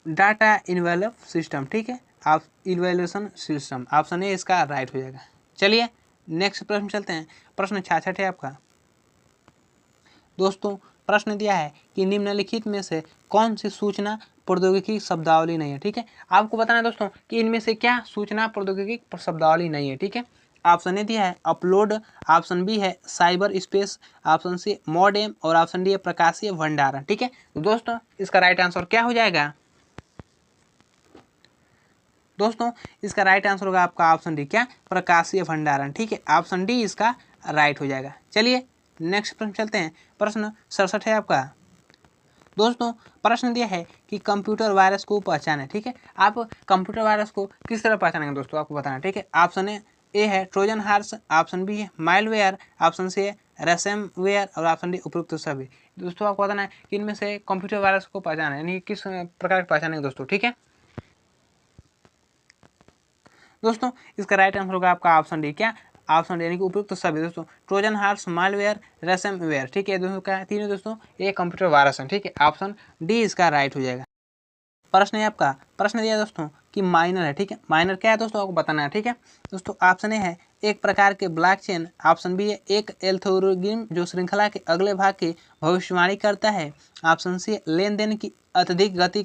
Speaker 1: डाटा इन्वेलप सिस्टम, ठीक है। आप इन्वेल्यूशन सिस्टम, ऑप्शन ए इसका राइट हो जाएगा। चलिए नेक्स्ट प्रश्न चलते हैं। प्रश्न 66 है आपका। दोस्तों प्रश्न दिया है कि निम्नलिखित में से कौन सी सूचना प्रौद्योगिकी शब्दावली नहीं है, ठीक है। आपको बताना है दोस्तों कि इनमें से क्या सूचना प्रौद्योगिकी शब्दावली नहीं है, ठीक है। ऑप्शन ए दिया है अपलोड, ऑप्शन बी है cyber space, option C modem और ऑप्शन डी है प्रकाशीय भंडारण, ठीक है। तो दोस्तों इसका राइट आंसर क्या हो जाएगा? दोस्तों इसका राइट आंसर होगा आपका ऑप्शन डी, क्या? प्रकाशीय भंडारण, ठीक है। ऑप्शन डी इसका राइट हो जाएगा। चलिए नेक्स्ट प्रश्न चलते हैं। प्रश्न 67 है आपका। दोस्तों प्रश्न दिया है कि कंप्यूटर वायरस को पहचाने, ठीक है। आप कंप्यूटर वायरस को किस तरह पहचानेंगे दोस्तों, आपको बताना, ठीक है। ऑप्शन ए है ट्रोजन हार्स, ऑप्शन बी है माइलवेयर, ऑप्शन सी है रैंसमवेयर और ऑप्शन डी उपरोक्त सभी। दोस्तों आपको बताना है कि इनमें से कंप्यूटर वायरस को पहचाना यानी किस प्रकार की पहचानेंगे दोस्तों, ठीक है। दोस्तों इसका राइट आंसर होगा आपका ऑप्शन डी, क्या? ऑप्शन डी यानी कि उपयुक्त सभी। दोस्तों ट्रोजन हार्स, मालवेयर, रैंसमवेयर, ठीक है। दोस्तों क्या तीनों दोस्तों ये कंप्यूटर वायरस है, ठीक है। ऑप्शन डी इसका राइट हो जाएगा। प्रश्न है आपका। प्रश्न दिया दोस्तों कि माइनर है, ठीक है। माइनर क्या है दोस्तों आपको बताना है, ठीक है। दोस्तों ऑप्शन ए है एक प्रकार के ब्लॉकचेन, ऑप्शन बी है एक एल्गोरिथम जो श्रृंखला के अगले भाग की भविष्यवाणी करता है, ऑप्शन सी लेन देन की अत्यधिक गति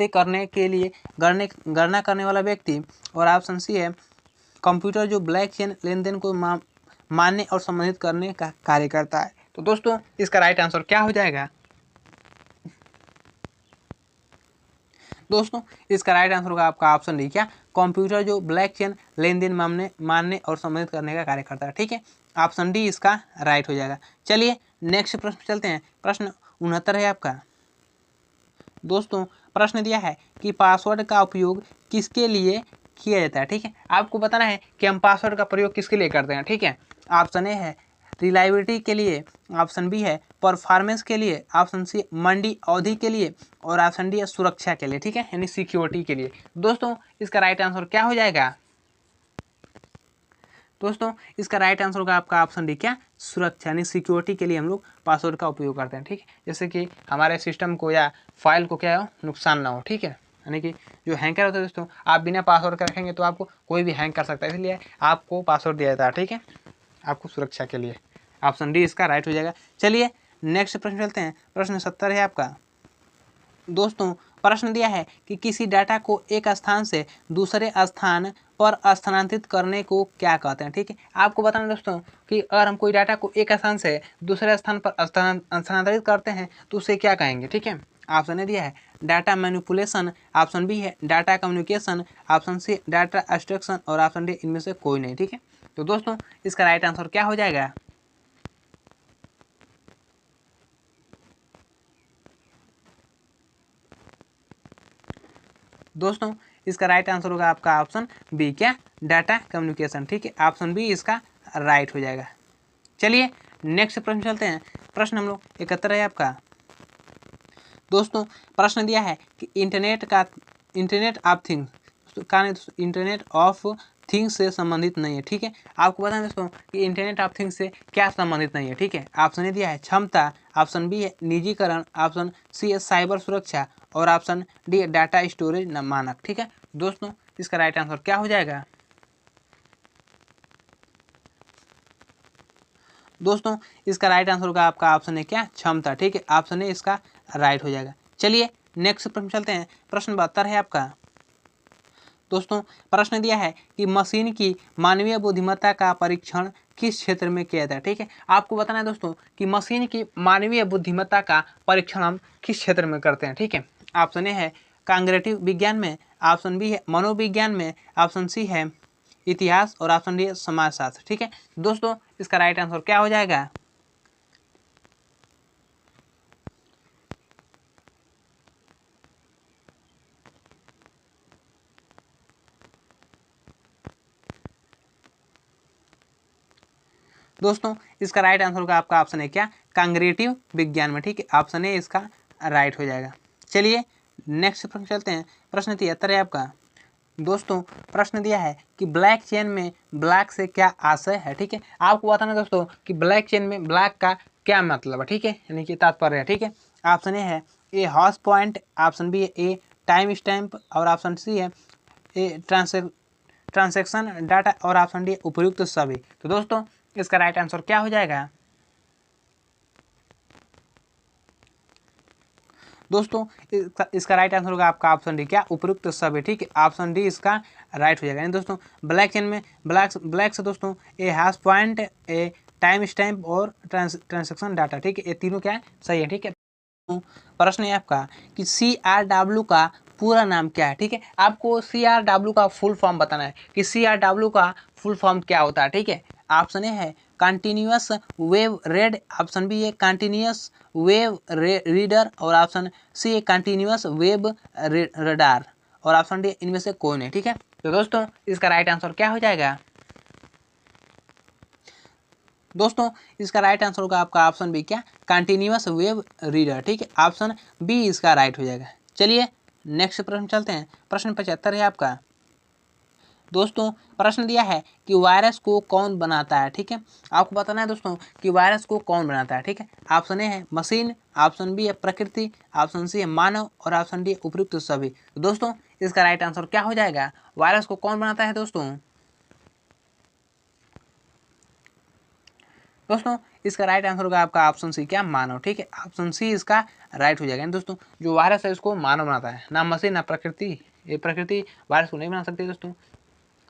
Speaker 1: करने के लिए गणना करने वाला व्यक्ति, और ऑप्शन सी है कंप्यूटर जो ब्लॉकचेन लेन देन को मानने और संबंधित करने का कार्य करता है। तो दोस्तों इसका राइट आंसर क्या हो जाएगा? दोस्तों इसका राइट आंसर होगा आपका ऑप्शन डी, क्या? कंप्यूटर जो ब्लॉकचेन लेन देन मानने और संबंधित करने का कार्य करता है, ठीक है। ऑप्शन डी इसका राइट हो जाएगा। चलिए नेक्स्ट प्रश्न चलते हैं। प्रश्न 69 है आपका। दोस्तों प्रश्न दिया है कि पासवर्ड का उपयोग किसके लिए किया जाता है, ठीक है। आपको बताना है कि हम पासवर्ड का प्रयोग किसके लिए करते हैं, ठीक है। ऑप्शन ए है रिलायबिलिटी के लिए, ऑप्शन बी है परफॉर्मेंस के लिए, ऑप्शन सी मंडी अवधि के लिए और ऑप्शन डी है सुरक्षा के लिए, ठीक है, यानी सिक्योरिटी के लिए। दोस्तों इसका राइट आंसर क्या हो जाएगा? दोस्तों इसका राइट आंसर होगा आपका ऑप्शन डी, क्या? सुरक्षा यानी सिक्योरिटी के लिए हम लोग पासवर्ड का उपयोग करते हैं, ठीक है। जैसे कि हमारे सिस्टम को या फाइल को क्या हो नुकसान ना हो, ठीक है। यानी कि जो हैंकर होता है दोस्तों, आप बिना पासवर्ड का रखेंगे तो आपको कोई भी हैंक कर सकता है, इसलिए आपको पासवर्ड दिया जाता है, ठीक है, आपको सुरक्षा के लिए। ऑप्शन डी इसका राइट हो जाएगा। चलिए नेक्स्ट प्रश्न चलते हैं। प्रश्न 70 है आपका। दोस्तों प्रश्न दिया है कि किसी डाटा को एक स्थान से दूसरे स्थान पर स्थानांतरित करने को क्या कहते हैं, ठीक है। आपको बताना दोस्तों कि अगर हम कोई डाटा को एक स्थान से दूसरे स्थान पर स्थानांतरित करते हैं तो उसे क्या कहेंगे, ठीक है। ऑप्शन ए दिया है डाटा मैनिपुलेशन, ऑप्शन बी है data communication, option C data extraction और ऑप्शन डी इनमें से कोई नहीं, ठीक है। तो दोस्तों इसका राइट आंसर क्या हो जाएगा? दोस्तों इसका राइट आंसर होगा आपका ऑप्शन बी, क्या? डाटा कम्युनिकेशन, ठीक है। ऑप्शन बी इसका राइट हो जाएगा। चलिए नेक्स्ट प्रश्न चलते हैं। प्रश्न हम लोग 71 है आपका। दोस्तों प्रश्न दिया है कि इंटरनेट ऑफ थिंग्स का इंटरनेट ऑफ थिंग्स से संबंधित नहीं है, ठीक है। आपको बताना दोस्तों कि इंटरनेट ऑफ थिंग्स से क्या संबंधित नहीं है, ठीक है। ऑप्शन ए दिया है क्षमता, ऑप्शन बी है निजीकरण, ऑप्शन सी है साइबर सुरक्षा और ऑप्शन डी है डाटा स्टोरेज मानक, ठीक है। दोस्तों इसका राइट आंसर क्या हो जाएगा? दोस्तों इसका राइट आंसर होगा आपका ऑप्शन है, क्या? क्षमता, ठीक है। ऑप्शन ए इसका राइट हो जाएगा। चलिए नेक्स्ट प्रश्न चलते हैं। प्रश्न 72 है आपका। दोस्तों प्रश्न दिया है कि मशीन की मानवीय बुद्धिमत्ता का परीक्षण किस क्षेत्र में किया जाता है, ठीक है। आपको बताना है दोस्तों कि मशीन की मानवीय बुद्धिमत्ता का परीक्षण हम किस क्षेत्र में करते हैं, ठीक है। ऑप्शन ए है कॉग्निटिव विज्ञान में, ऑप्शन बी है मनोविज्ञान में, ऑप्शन सी है इतिहास और ऑप्शन डी है समाजशास्त्र, ठीक है। दोस्तों इसका राइट आंसर क्या हो जाएगा? दोस्तों इसका राइट आंसर होगा आपका ऑप्शन है क्या, कंग्रेटिव विज्ञान में, ठीक है, ऑप्शन ए इसका राइट हो जाएगा। चलिए नेक्स्ट प्रश्न चलते हैं। प्रश्न 73 है आपका। दोस्तों प्रश्न दिया है कि ब्लैक चेन में ब्लैक से क्या आशय है, ठीक है, आपको बताना दोस्तों कि ब्लैक चेन में ब्लैक का क्या मतलब है, ठीक है, यानी कि तात्पर्य है, ठीक है। ऑप्शन ए है a horse point, option B है ए टाइम स्टैम्प, और ऑप्शन सी है ए ट्रांसैक्शन डाटा, और ऑप्शन डी उपयुक्त सभी। तो दोस्तों इसका राइट आंसर क्या हो जाएगा? दोस्तों इसका राइट आंसर होगा आपका ऑप्शन डी, क्या, उपयुक्त सभी, ठीक है, ऑप्शन डी इसका राइट हो जाएगा। यानी दोस्तों ब्लैक चेन में ब्लैक से दोस्तों a hash point, a time stamp और ट्रांसैक्शन डाटा, ठीक है, ये तीनों क्या है, सही है, ठीक है। प्रश्न है आपका कि CRW का पूरा नाम क्या है, ठीक है, आपको CRW का फुल फॉर्म बताना है कि CRW का फुल फॉर्म क्या होता है, ठीक है। ऑप्शन ए है continuous wave red, option B है कंटिन्यूअस वेव रीडर, और ऑप्शन सी है कंटिन्यूअस वेव रडार, और ऑप्शन डी इनमें से कोई नहीं, ठीक है। तो दोस्तों इसका राइट आंसर क्या हो जाएगा? दोस्तों इसका राइट आंसर होगा आपका ऑप्शन बी, क्या, कंटिन्यूअस वेव रीडर, ठीक है, ऑप्शन बी इसका राइट हो जाएगा। चलिए नेक्स्ट प्रश्न चलते हैं। प्रश्न 75 है आपका। दोस्तों प्रश्न दिया है कि वायरस को कौन बनाता है, ठीक है, आपको बताना है दोस्तों कि वायरस को कौन बनाता है, ठीक है। ऑप्शन ए है मशीन, ऑप्शन बी है प्रकृति, ऑप्शन सी है मानव, और ऑप्शन डी उपयुक्त सभी। तो दोस्तों इसका राइट आंसर क्या हो जाएगा? वायरस को कौन बनाता है दोस्तों? दोस्तों इसका राइट आंसर होगा आपका ऑप्शन सी, क्या, मानव, ठीक है, ऑप्शन सी इसका राइट हो जाएगा। दोस्तों जो वायरस है उसको मानव बनाता है, ना मशीन ना प्रकृति। ये प्रकृति वायरस को नहीं बना सकती दोस्तों।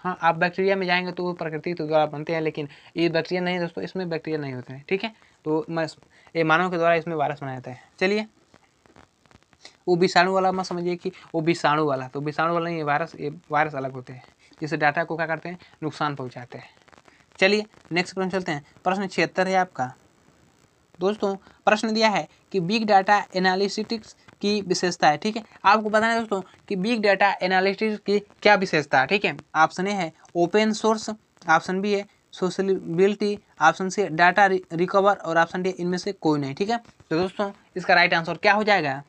Speaker 1: हाँ आप बैक्टीरिया में जाएंगे तो वो प्रकृति तो द्वारा बनते हैं, लेकिन ये बैक्टीरिया नहीं दोस्तों, इसमें बैक्टीरिया नहीं होते हैं, ठीक है। तो ये मानव के द्वारा इसमें वायरस बनाया जाता है। चलिए वो विषाणु वाला मत समझिए कि वो विषाणु वाला, तो विषाणु वाला नहीं, ये वायरस अलग होते हैं, जिससे डाटा को क्या करते हैं, नुकसान पहुँचाते हैं। चलिए नेक्स्ट प्रश्न चलते हैं। प्रश्न 76 है आपका। दोस्तों प्रश्न दिया है कि बिग डाटा एनालिटिक्स की विशेषता है, ठीक है, आपको बताना है दोस्तों कि बिग डाटा एनालिटिक्स की क्या विशेषता है, ठीक है। ऑप्शन ए है ओपन सोर्स, ऑप्शन बी है सोशलिबिलिटी, ऑप्शन सी डाटा रिकवर, और ऑप्शन डी इनमें से कोई नहीं, ठीक है। तो दोस्तों इसका राइट आंसर क्या हो जाएगा?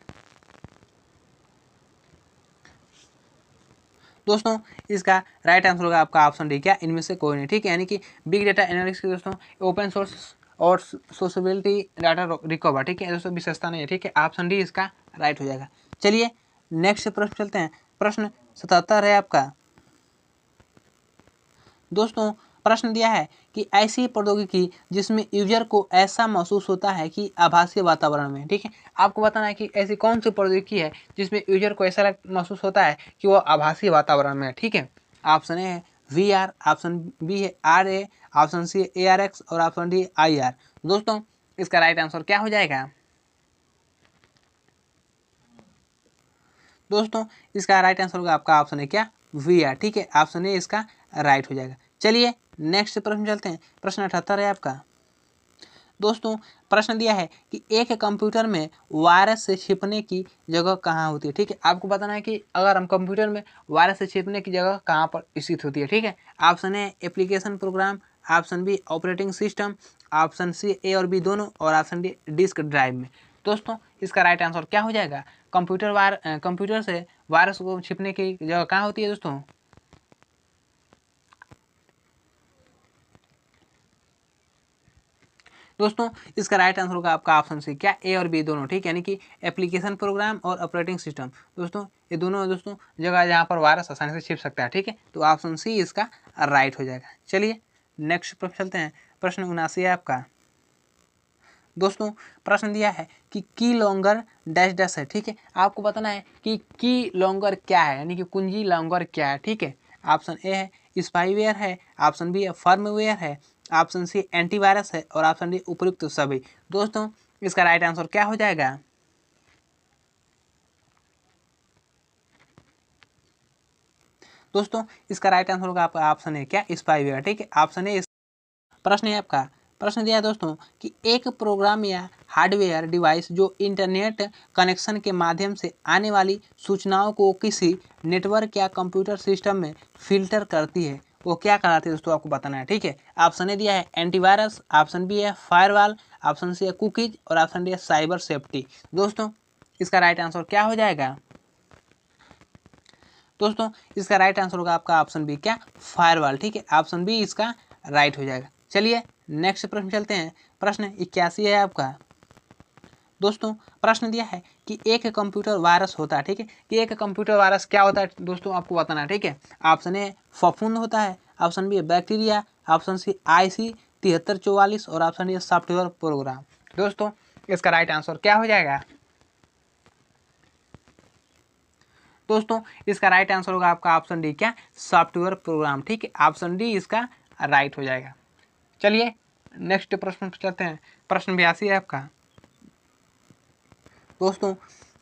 Speaker 1: दोस्तों इसका राइट आंसर होगा आपका ऑप्शन डी, क्या, इनमें से कोई नहीं, ठीक है। यानी कि बिग डाटा एनालिटिक्स की दोस्तों ओपन सोर्स और सोशबिलिटी डाटा रिकवर, ठीक है, दोस्तों विशेषता नहीं है, ठीक है, ऑप्शन डी इसका राइट हो जाएगा। चलिए नेक्स्ट प्रश्न चलते हैं। प्रश्न 77 है आपका। दोस्तों प्रश्न दिया है कि ऐसी प्रौद्योगिकी जिसमें यूजर को ऐसा महसूस होता है कि आभासी वातावरण में, ठीक है, आपको बताना है कि ऐसी कौन सी प्रौद्योगिकी है जिसमें यूजर को ऐसा महसूस होता है कि वो आभासी वातावरण में है, ठीक है। ऑप्शन ए है VR, ऑप्शन बी है RA, ऑप्शन सी है ARX, और ऑप्शन डी IR। दोस्तों इसका राइट आंसर क्या हो जाएगा? दोस्तों इसका राइट आंसर होगा आपका ऑप्शन है, क्या, VR, ठीक है, ऑप्शन ए इसका राइट हो जाएगा। चलिए नेक्स्ट प्रश्न चलते हैं। प्रश्न 78 है आपका। दोस्तों प्रश्न दिया है कि एक कंप्यूटर में वायरस से छिपने की जगह कहाँ होती है, ठीक है, आपको बताना है कि अगर हम कंप्यूटर में वायरस से छिपने की जगह कहाँ पर स्थित होती है, ठीक है। Option A application program, option B operating system, option C A और बी दोनों, और ऑप्शन डी डिस्क ड्राइव में। दोस्तों इसका राइट आंसर क्या हो जाएगा? कंप्यूटर से वायरस को छिपने की जगह कहाँ होती है दोस्तों? दोस्तों इसका राइट आंसर होगा आपका ऑप्शन सी, क्या, ए और बी दोनों, ठीक, यानी कि एप्लीकेशन प्रोग्राम और ऑपरेटिंग सिस्टम। दोस्तों ये दोनों दोस्तों जगह जहाँ पर वायरस आसानी से छिप सकता है, ठीक है, तो ऑप्शन सी इसका राइट हो जाएगा। चलिए नेक्स्ट प्रश्न चलते हैं। प्रश्न 79 है आपका। दोस्तों प्रश्न दिया है कि की लॉन्गर डैश डैश है, ठीक है, आपको बताना है कि की लॉन्गर क्या है, यानी कि कुंजी लॉन्गर क्या है, ठीक है। ऑप्शन ए है स्पाईवेयर है, ऑप्शन बी है फर्मवेयर है, ऑप्शन सी एंटीवायरस है, और ऑप्शन डी उपयुक्त सभी। दोस्तों इसका राइट आंसर क्या हो जाएगा? दोस्तों इसका राइट आंसर होगा आपका ऑप्शन है, क्या, स्पाईवेयर, ठीक है, ऑप्शन ए। प्रश्न है आपका। प्रश्न दिया है दोस्तों कि एक प्रोग्राम या हार्डवेयर डिवाइस जो इंटरनेट कनेक्शन के माध्यम से आने वाली सूचनाओं को किसी नेटवर्क या कंप्यूटर सिस्टम में फिल्टर करती है, वो क्या कहलाती है दोस्तों, आपको बताना है। ठीक है, ऑप्शन ए दिया है एंटीवायरस, ऑप्शन बी है फायरवॉल, ऑप्शन सी है कुकीज और ऑप्शन डी है साइबर सेफ्टी। दोस्तों इसका राइट आंसर क्या हो जाएगा? दोस्तों इसका राइट आंसर होगा आपका ऑप्शन बी, क्या, फायरवॉल। ठीक है, ऑप्शन बी इसका राइट हो जाएगा। चलिए नेक्स्ट प्रश्न चलते हैं। प्रश्न 81 है आपका। दोस्तों प्रश्न दिया है कि एक कंप्यूटर वायरस होता है। ठीक है, कि एक कंप्यूटर वायरस क्या होता है दोस्तों, आपको बताना है। ठीक है, ऑप्शन ए फफूंद होता है, option B bacteria, option C IC 7344 और ऑप्शन डी सॉफ्टवेयर प्रोग्राम। दोस्तों इसका राइट आंसर क्या हो जाएगा? दोस्तों इसका राइट आंसर होगा आपका ऑप्शन डी, क्या, सॉफ्टवेयर प्रोग्राम। ठीक है, ऑप्शन डी इसका राइट हो जाएगा। चलिए नेक्स्ट प्रश्न पर चलते हैं। प्रश्न 82 है आपका। दोस्तों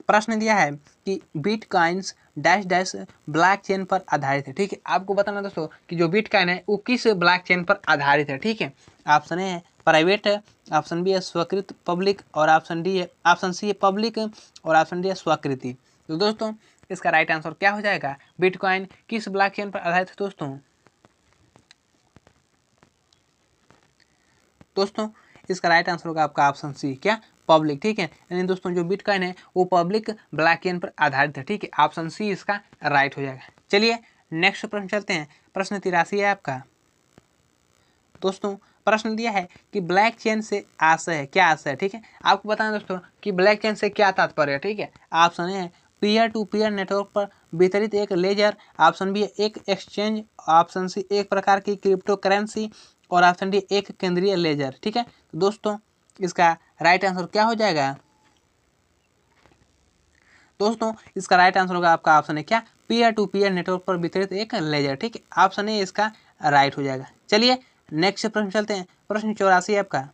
Speaker 1: प्रश्न दिया है कि बिटकॉइंस डैश डैश ब्लॉकचेन पर आधारित है। ठीक है, आपको बताना दोस्तों कि जो बिटकॉइन है वो किस ब्लॉकचेन पर आधारित है। ठीक है, ऑप्शन ए है प्राइवेट है, ऑप्शन बी है स्वीकृत पब्लिक और ऑप्शन सी है पब्लिक और ऑप्शन डी है स्वीकृति। तो दोस्तों इसका राइट आंसर क्या हो जाएगा? बिटकॉइन किस ब्लॉकचेन पर आधारित है दोस्तों? दोस्तों इसका राइट आंसर होगा आपका ऑप्शन सी, क्या, पब्लिक। ठीक है, यानी दोस्तों जो बिटकॉइन है वो पब्लिक ब्लॉकचेन पर आधारित है। ठीक है, ऑप्शन सी इसका राइट हो जाएगा। चलिए नेक्स्ट प्रश्न चलते हैं। प्रश्न 83 है आपका। दोस्तों प्रश्न दिया है कि ब्लैक चेन से आशय है, क्या आशय है? ठीक है, आपको बताना दोस्तों कि ब्लैक चेन से क्या तात्पर्य है। ठीक है, ऑप्शन ए है पीयर टू पीयर नेटवर्क पर वितरित एक लेजर, ऑप्शन बी एक एक्सचेंज, ऑप्शन सी एक प्रकार की क्रिप्टो करेंसी और ऑप्शन डी एक केंद्रीय लेजर। ठीक है, तो दोस्तों इसका राइट आंसर क्या हो जाएगा? दोस्तों इसका राइट आंसर होगा आपका ऑप्शन है, क्या, पीयर टू पीयर नेटवर्क पर वितरित एक लेजर। ठीक है, ऑप्शन ए इसका राइट हो जाएगा। चलिए नेक्स्ट प्रश्न चलते हैं। प्रश्न 84 है आपका।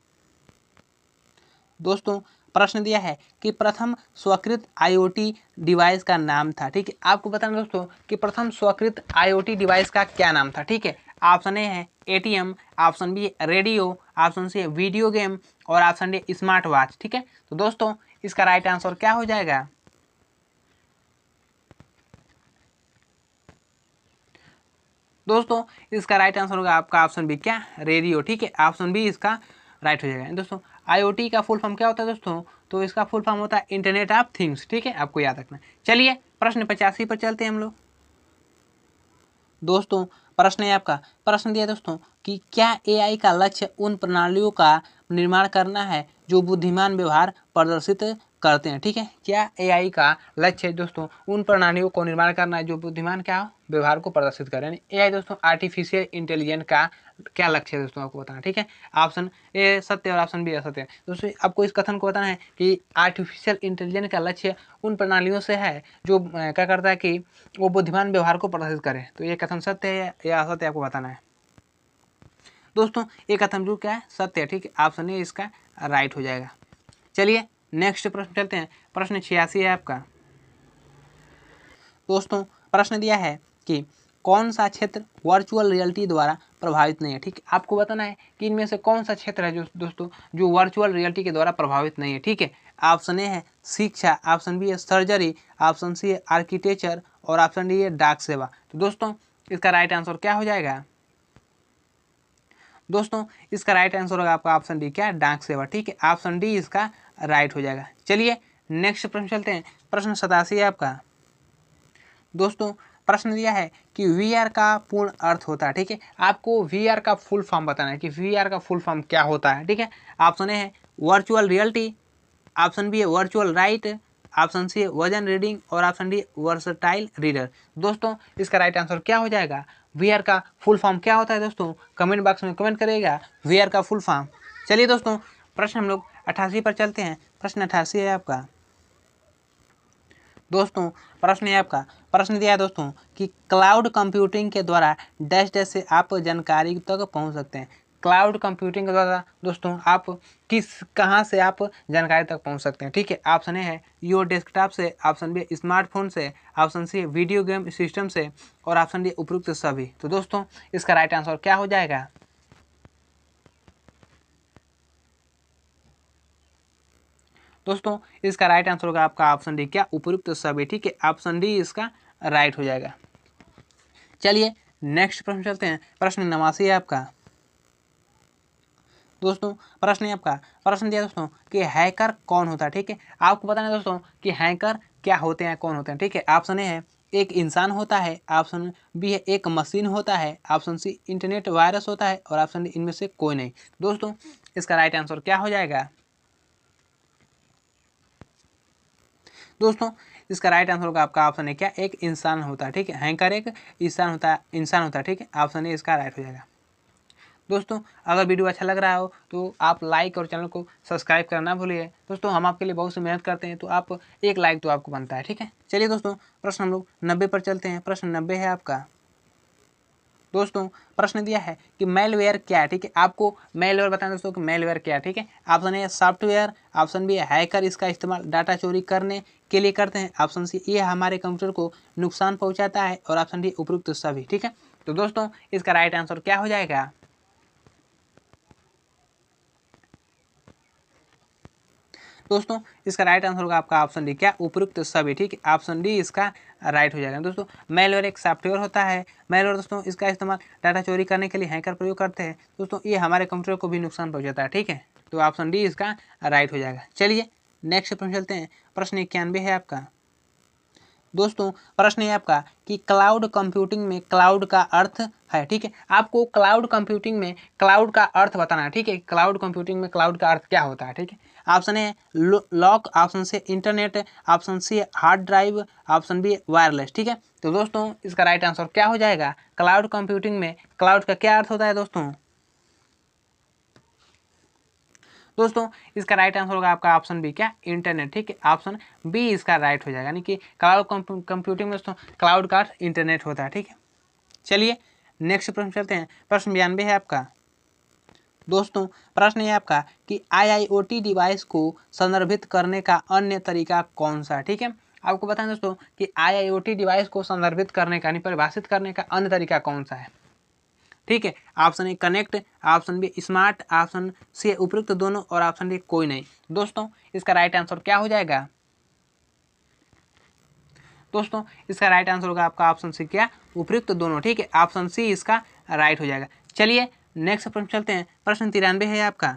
Speaker 1: दोस्तों प्रश्न दिया है कि प्रथम स्वीकृत IoT डिवाइस का नाम था। ठीक है, आपको बताना दोस्तों कि प्रथम स्वीकृत IoT डिवाइस का क्या नाम था। ठीक है, ऑप्शन ए है ATM, ऑप्शन बी है रेडियो, ऑप्शन सी है वीडियो गेम और ऑप्शन डी स्मार्ट वॉच। ठीक है, तो दोस्तों इसका राइट आंसर क्या हो जाएगा? दोस्तों इसका राइट आंसर होगा आपका ऑप्शन बी, क्या, रेडियो। ठीक है, ऑप्शन बी इसका राइट हो जाएगा। दोस्तों IoT का फुल फॉर्म क्या होता है दोस्तों? तो इसका फुल फॉर्म होता है इंटरनेट ऑफ थिंग्स। ठीक है, आपको याद रखना। चलिए प्रश्न 85 पर चलते हैं हम लोग। दोस्तों प्रश्न है आपका। प्रश्न दिया दोस्तों कि क्या AI का लक्ष्य उन प्रणालियों का निर्माण करना है जो बुद्धिमान व्यवहार प्रदर्शित करते हैं। ठीक है, क्या AI का लक्ष्य है दोस्तों उन प्रणालियों को निर्माण करना है जो बुद्धिमान क्या व्यवहार को प्रदर्शित करें, यानी AI दोस्तों आर्टिफिशियल इंटेलिजेंस का क्या लक्ष्य है दोस्तों, आपको बताना। ठीक है, ऑप्शन ए सत्य और ऑप्शन बी असत्य है। दोस्तों आपको इस कथन को बताना है कि आर्टिफिशियल इंटेलिजेंस का लक्ष्य उन प्रणालियों से है जो क्या करता है कि वो बुद्धिमान व्यवहार को प्रदर्शित करे। तो ये कथन सत्य है या असत्य, आपको बताना है। दोस्तों ये कथन जो क्या है, सत्य है। ठीक है, ऑप्शन ए इसका राइट हो जाएगा। चलिए नेक्स्ट प्रश्न चलते हैं। प्रश्न 86 है आपका। दोस्तों प्रश्न दिया है कि कौन सा क्षेत्र वर्चुअल रियलिटी द्वारा प्रभावित नहीं है। ठीक है, आपको बताना है कि इनमें से कौन सा क्षेत्र है जो दोस्तों जो वर्चुअल रियलिटी के द्वारा प्रभावित नहीं है। ठीक है, ऑप्शन ए है शिक्षा, ऑप्शन बी है सर्जरी, ऑप्शन सी है आर्किटेक्चर और ऑप्शन डी है डाक सेवा। तो दोस्तों इसका राइट आंसर क्या हो जाएगा? दोस्तों इसका राइट आंसर होगा आपका ऑप्शन डी, क्या, डाक सेवा। ठीक है, ऑप्शन डी इसका राइट हो जाएगा। चलिए नेक्स्ट प्रश्न चलते हैं। प्रश्न 87 है आपका। दोस्तों प्रश्न दिया है कि VR का पूर्ण अर्थ होता है। ठीक है, आपको VR का फुल फॉर्म बताना है कि VR का फुल फॉर्म क्या होता है। ठीक है, ऑप्शन ए है वर्चुअल रियलिटी, ऑप्शन बी है वर्चुअल राइट, ऑप्शन सी है वजन रीडिंग और ऑप्शन डी वर्सटाइल रीडर। दोस्तों इसका राइट आंसर क्या हो जाएगा? VR का फुल फॉर्म क्या होता है दोस्तों? कमेंट बॉक्स में कमेंट करिएगा VR का फुल फॉर्म। चलिए दोस्तों प्रश्न हम लोग 88 पर चलते हैं। प्रश्न 88 है आपका। दोस्तों प्रश्न है आपका। प्रश्न दिया है दोस्तों कि क्लाउड कंप्यूटिंग के द्वारा डैश डैश से आप जानकारी तक पहुंच सकते हैं। क्लाउड कंप्यूटिंग के द्वारा दोस्तों आप कहां से आप जानकारी तक पहुंच सकते हैं। ठीक है, ऑप्शन ए है योर डेस्कटॉप से, ऑप्शन बी स्मार्टफोन से, option C video game system से और ऑप्शन डी उपयुक्त सभी। तो दोस्तों इसका राइट आंसर क्या हो जाएगा? दोस्तों इसका राइट आंसर होगा आपका ऑप्शन डी, क्या, उपयुक्त सभी। ठीक है, ऑप्शन डी इसका राइट हो जाएगा। चलिए नेक्स्ट प्रश्न चलते हैं। प्रश्न 89 है आपका दोस्तों। प्रश्न है आपका, प्रश्न दिया दोस्तों कि हैकर कौन होता है। ठीक है, आपको बताना है दोस्तों कि हैकर क्या होते हैं, कौन होते हैं। ठीक है, ऑप्शन ए है एक इंसान होता है, ऑप्शन बी है एक मशीन होता है, ऑप्शन सी इंटरनेट वायरस होता है और ऑप्शन डी इनमें से कोई नहीं। दोस्तों इसका राइट आंसर क्या हो जाएगा दोस्तों? इसका राइट आंसर होगा आपका ऑप्शन है क्या, एक इंसान होता है। ठीक है, हैकर एक इंसान होता है। ठीक है, ऑप्शन ए इसका राइट हो जाएगा। दोस्तों अगर वीडियो अच्छा लग रहा हो तो आप लाइक और चैनल को सब्सक्राइब करना भूलिए। दोस्तों हम आपके लिए बहुत सी मेहनत करते हैं, तो आप एक लाइक तो आपको बनता है। ठीक है, चलिए दोस्तों प्रश्न हम लोग 90 पर चलते हैं। प्रश्न 90 है आपका दोस्तों। प्रश्न दिया है कि मेलवेयर क्या है। ठीक है, आपको मेलवेयर बताना दोस्तों कि मेलवेयर क्या है। ठीक है, option A software, option B है हैकर इसका इस्तेमाल डाटा चोरी करने के लिए करते हैं, ऑप्शन सी ये हमारे कंप्यूटर को नुकसान पहुंचाता है और ऑप्शन डी उपयुक्त सभी। ठीक है, तो दोस्तों इसका राइट आंसर क्या हो जाएगा दोस्तों? इसका राइट आंसर होगा आपका ऑप्शन डी क्या, उपयुक्त सभी। ठीक है, ऑप्शन डी इसका राइट हो जाएगा। दोस्तों मेलवेयर एक सॉफ्टवेयर होता है। मेलवेयर दोस्तों इसका इस्तेमाल डाटा चोरी करने के लिए हैकर प्रयोग करते हैं। दोस्तों ये हमारे कंप्यूटर को भी नुकसान पहुंचाता है। ठीक है, तो ऑप्शन डी इसका राइट हो जाएगा। चलिए नेक्स्ट प्रश्न चलते हैं। प्रश्न 91 है आपका दोस्तों। प्रश्न है आपका कि क्लाउड कंप्यूटिंग में क्लाउड का अर्थ है। ठीक है, आपको क्लाउड कंप्यूटिंग में क्लाउड का अर्थ बताना है। ठीक है, क्लाउड कंप्यूटिंग में क्लाउड का अर्थ क्या होता है। ठीक है, ऑप्शन ए लॉक, ऑप्शन से internet, option C hard drive, option B wireless. ठीक है, तो दोस्तों इसका राइट आंसर क्या हो जाएगा? क्लाउड कंप्यूटिंग में क्लाउड का क्या अर्थ होता है दोस्तों? दोस्तों इसका राइट आंसर होगा आपका ऑप्शन बी क्या, इंटरनेट। ठीक है, ऑप्शन बी इसका राइट हो जाएगा, यानी कि क्लाउड कंप्यूटिंग में दोस्तों क्लाउड का इंटरनेट होता है। ठीक है, चलिए नेक्स्ट प्रश्न चलते हैं। प्रश्न 92 है आपका दोस्तों। प्रश्न है आपका कि IIoT डिवाइस को संदर्भित करने का अन्य तरीका कौन सा है। ठीक है, आपको बताएं दोस्तों कि IIoT डिवाइस को संदर्भित करने का, यानी परिभाषित करने का अन्य तरीका कौन सा है। ठीक है, option A connect, option B smart, option C उपयुक्त दोनों और ऑप्शन डी कोई नहीं। दोस्तों इसका राइट आंसर क्या हो जाएगा दोस्तों? इसका राइट आंसर होगा आपका ऑप्शन सी क्या, उपयुक्त दोनों। ठीक है, ऑप्शन सी इसका राइट हो जाएगा। चलिए नेक्स्ट प्रश्न चलते हैं। प्रश्न 93 है आपका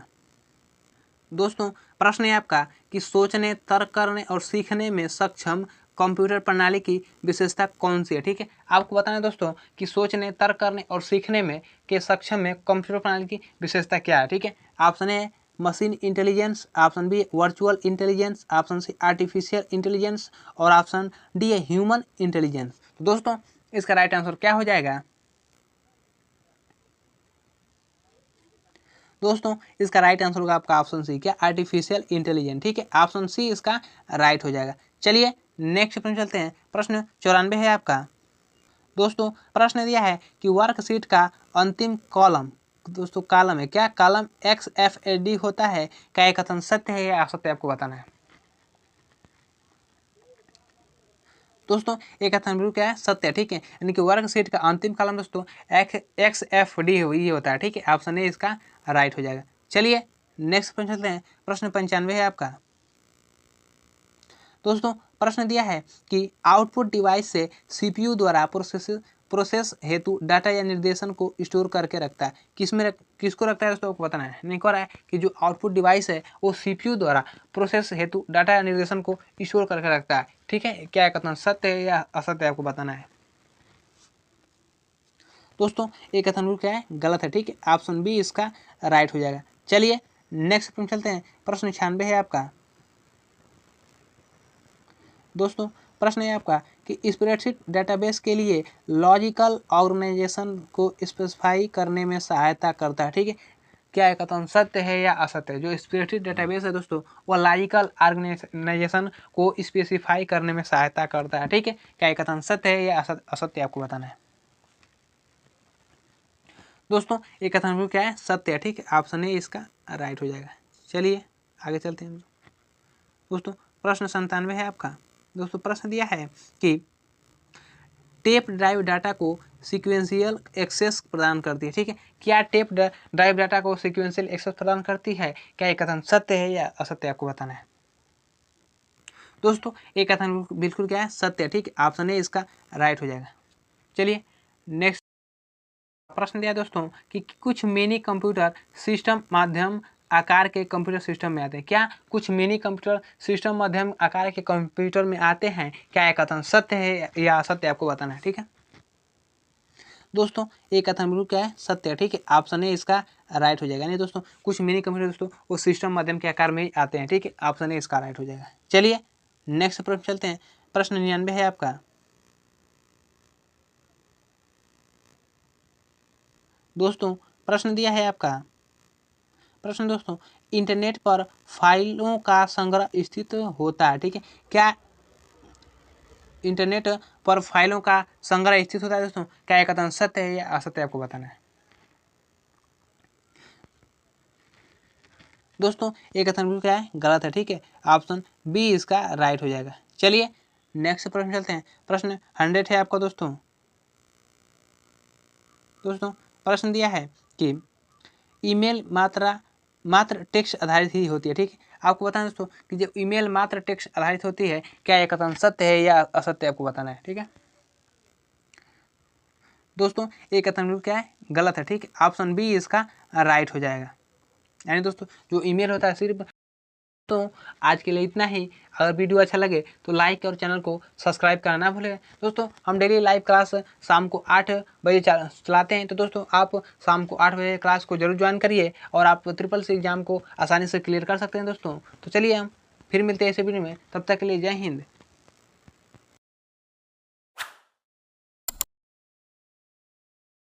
Speaker 1: दोस्तों। प्रश्न है आपका कि सोचने, तर्क करने और सीखने में सक्षम कंप्यूटर प्रणाली की विशेषता कौन सी है। ठीक है, आपको बताना है दोस्तों कि सोचने, तर्क करने और सीखने में के सक्षम में कंप्यूटर प्रणाली की विशेषता क्या है। ठीक है, option A machine intelligence, option B virtual intelligence, option C artificial intelligence और ऑप्शन डी है ह्यूमन इंटेलिजेंस। तो दोस्तों इसका राइट आंसर क्या हो जाएगा दोस्तों? इसका राइट आंसर होगा आपका ऑप्शन सी क्या, आर्टिफिशियल इंटेलिजेंस। ठीक है, ऑप्शन सी इसका राइट हो जाएगा। चलिए नेक्स्ट प्रश्न चलते हैं। प्रश्न 94 है आपका दोस्तों। प्रश्न दिया है कि वर्कशीट का अंतिम कॉलम दोस्तों कॉलम है क्या, कॉलम XFAD होता है, क्या एक कथन सत्य है या असत्य, आपको बताना है दोस्तों। एक कथन बिल्कुल क्या है, सत्य है। ठीक है, यानी कि वर्कशीट का अंतिम कॉलम दोस्तों XFD ये होता है। ठीक है, ऑप्शन ए इसका राइट हो जाएगा। चलिए नेक्स्ट प्रश्न चलते हैं। प्रश्न 95 है आपका दोस्तों। प्रश्न दिया है कि आउटपुट डिवाइस से CPU द्वारा प्रोसेस हेतु डाटा या निर्देशन को स्टोर करके रखता है। किसको रखता है दोस्तों, आपको बताना है। नहीं कह रहा है कि जो आउटपुट डिवाइस है वो CPU द्वारा प्रोसेस हेतु डाटा या निर्देशन को स्टोर करके रखता है। ठीक है, क्या कथन सत्य है या असत्य है, आपको बताना है दोस्तों। ये कथन बिल्कुल क्या है, गलत है। ठीक है, ऑप्शन बी इसका राइट हो जाएगा। चलिए नेक्स्ट प्रश्न चलते हैं। प्रश्न 96 है आपका दोस्तों। प्रश्न है आपका कि स्प्रेडशीट डेटाबेस के लिए लॉजिकल ऑर्गेनाइजेशन को स्पेसिफाई करने में सहायता करता है। ठीक है, क्या यह कथन सत्य है या असत्य है? जो स्प्रेडशीट डेटाबेस है दोस्तों वो लॉजिकल ऑर्गेनाइजेशन को स्पेसिफाई करने में सहायता करता है। ठीक है, क्या यह कथन सत्य है या असत्य, आपको बताना है दोस्तों। ये कथन बिल्कुल क्या है, सत्य है। ठीक है, ऑप्शन ए इसका राइट हो जाएगा। चलिए आगे चलते हैं दोस्तों। प्रश्न 97 है आपका दोस्तों। प्रश्न दिया है कि टेप ड्राइव डाटा को सीक्वेंशियल एक्सेस प्रदान करती है। ठीक है, क्या टेप ड्राइव डाटा को सीक्वेंशियल एक्सेस प्रदान करती है? क्या ये कथन सत्य है या असत्य, आपको बताना है दोस्तों। ये कथन बिल्कुल क्या है, सत्य है। ठीक है, ऑप्शन ए इसका राइट हो जाएगा। चलिए नेक्स्ट प्रश्न दिया दोस्तों कि कुछ मिनी कंप्यूटर सिस्टम मध्यम आकार के कंप्यूटर सिस्टम में आते हैं। क्या कुछ मिनी कंप्यूटर सिस्टम मध्यम आकार के कंप्यूटर में आते हैं? क्या यह कथन सत्य है या असत्य, आपको बताना है। ठीक है दोस्तों, ये कथन बिल्कुल क्या है? सत्य है। ठीक है, ऑप्शन ए इसका राइट हो जाएगा। नहीं दोस्तों, कुछ मिनी कंप्यूटर दोस्तों वो सिस्टम मध्यम के आकार में आते हैं। ठीक है, ऑप्शन ए इसका राइट हो जाएगा। चलिए नेक्स्ट प्रश्न चलते हैं। प्रश्न 99 है आपका। दोस्तों प्रश्न दिया है आपका, प्रश्न दोस्तों, इंटरनेट पर फाइलों का संग्रह स्थित होता है। ठीक है, क्या इंटरनेट पर फाइलों का संग्रह स्थित होता है दोस्तों? क्या यह कथन सत्य है या असत्य, आपको बताना है। दोस्तों ये कथन बिल्कुल क्या है? गलत है। ठीक है, ऑप्शन बी इसका राइट हो जाएगा। चलिए नेक्स्ट प्रश्न चलते हैं। प्रश्न 100 है आपका दोस्तों। दोस्तों प्रश्न दिया है कि ईमेल मात्र टेक्स्ट आधारित ही होती है। ठीक है, आपको बताना दोस्तों कि जब ईमेल मात्र टेक्स्ट आधारित होती है, क्या यह कथन सत्य है या असत्य, आपको बताना है। ठीक है दोस्तों, ये कथन बिल्कुल क्या है? गलत है। ठीक है, ऑप्शन बी इसका राइट हो जाएगा। यानी दोस्तों जो ईमेल होता है सिर्फ। तो आज के लिए इतना ही। अगर वीडियो अच्छा लगे तो लाइक और चैनल को सब्सक्राइब करना ना भूलें। दोस्तों हम डेली लाइव क्लास शाम को 8 बजे चलाते हैं, तो दोस्तों आप शाम को 8 बजे क्लास को जरूर ज्वाइन करिए और आप SSC एग्जाम को आसानी से क्लियर कर सकते हैं दोस्तों। तो चलिए हम फिर मिलते हैं ऐसे वीडियो में, तब तक के लिए जय हिंद।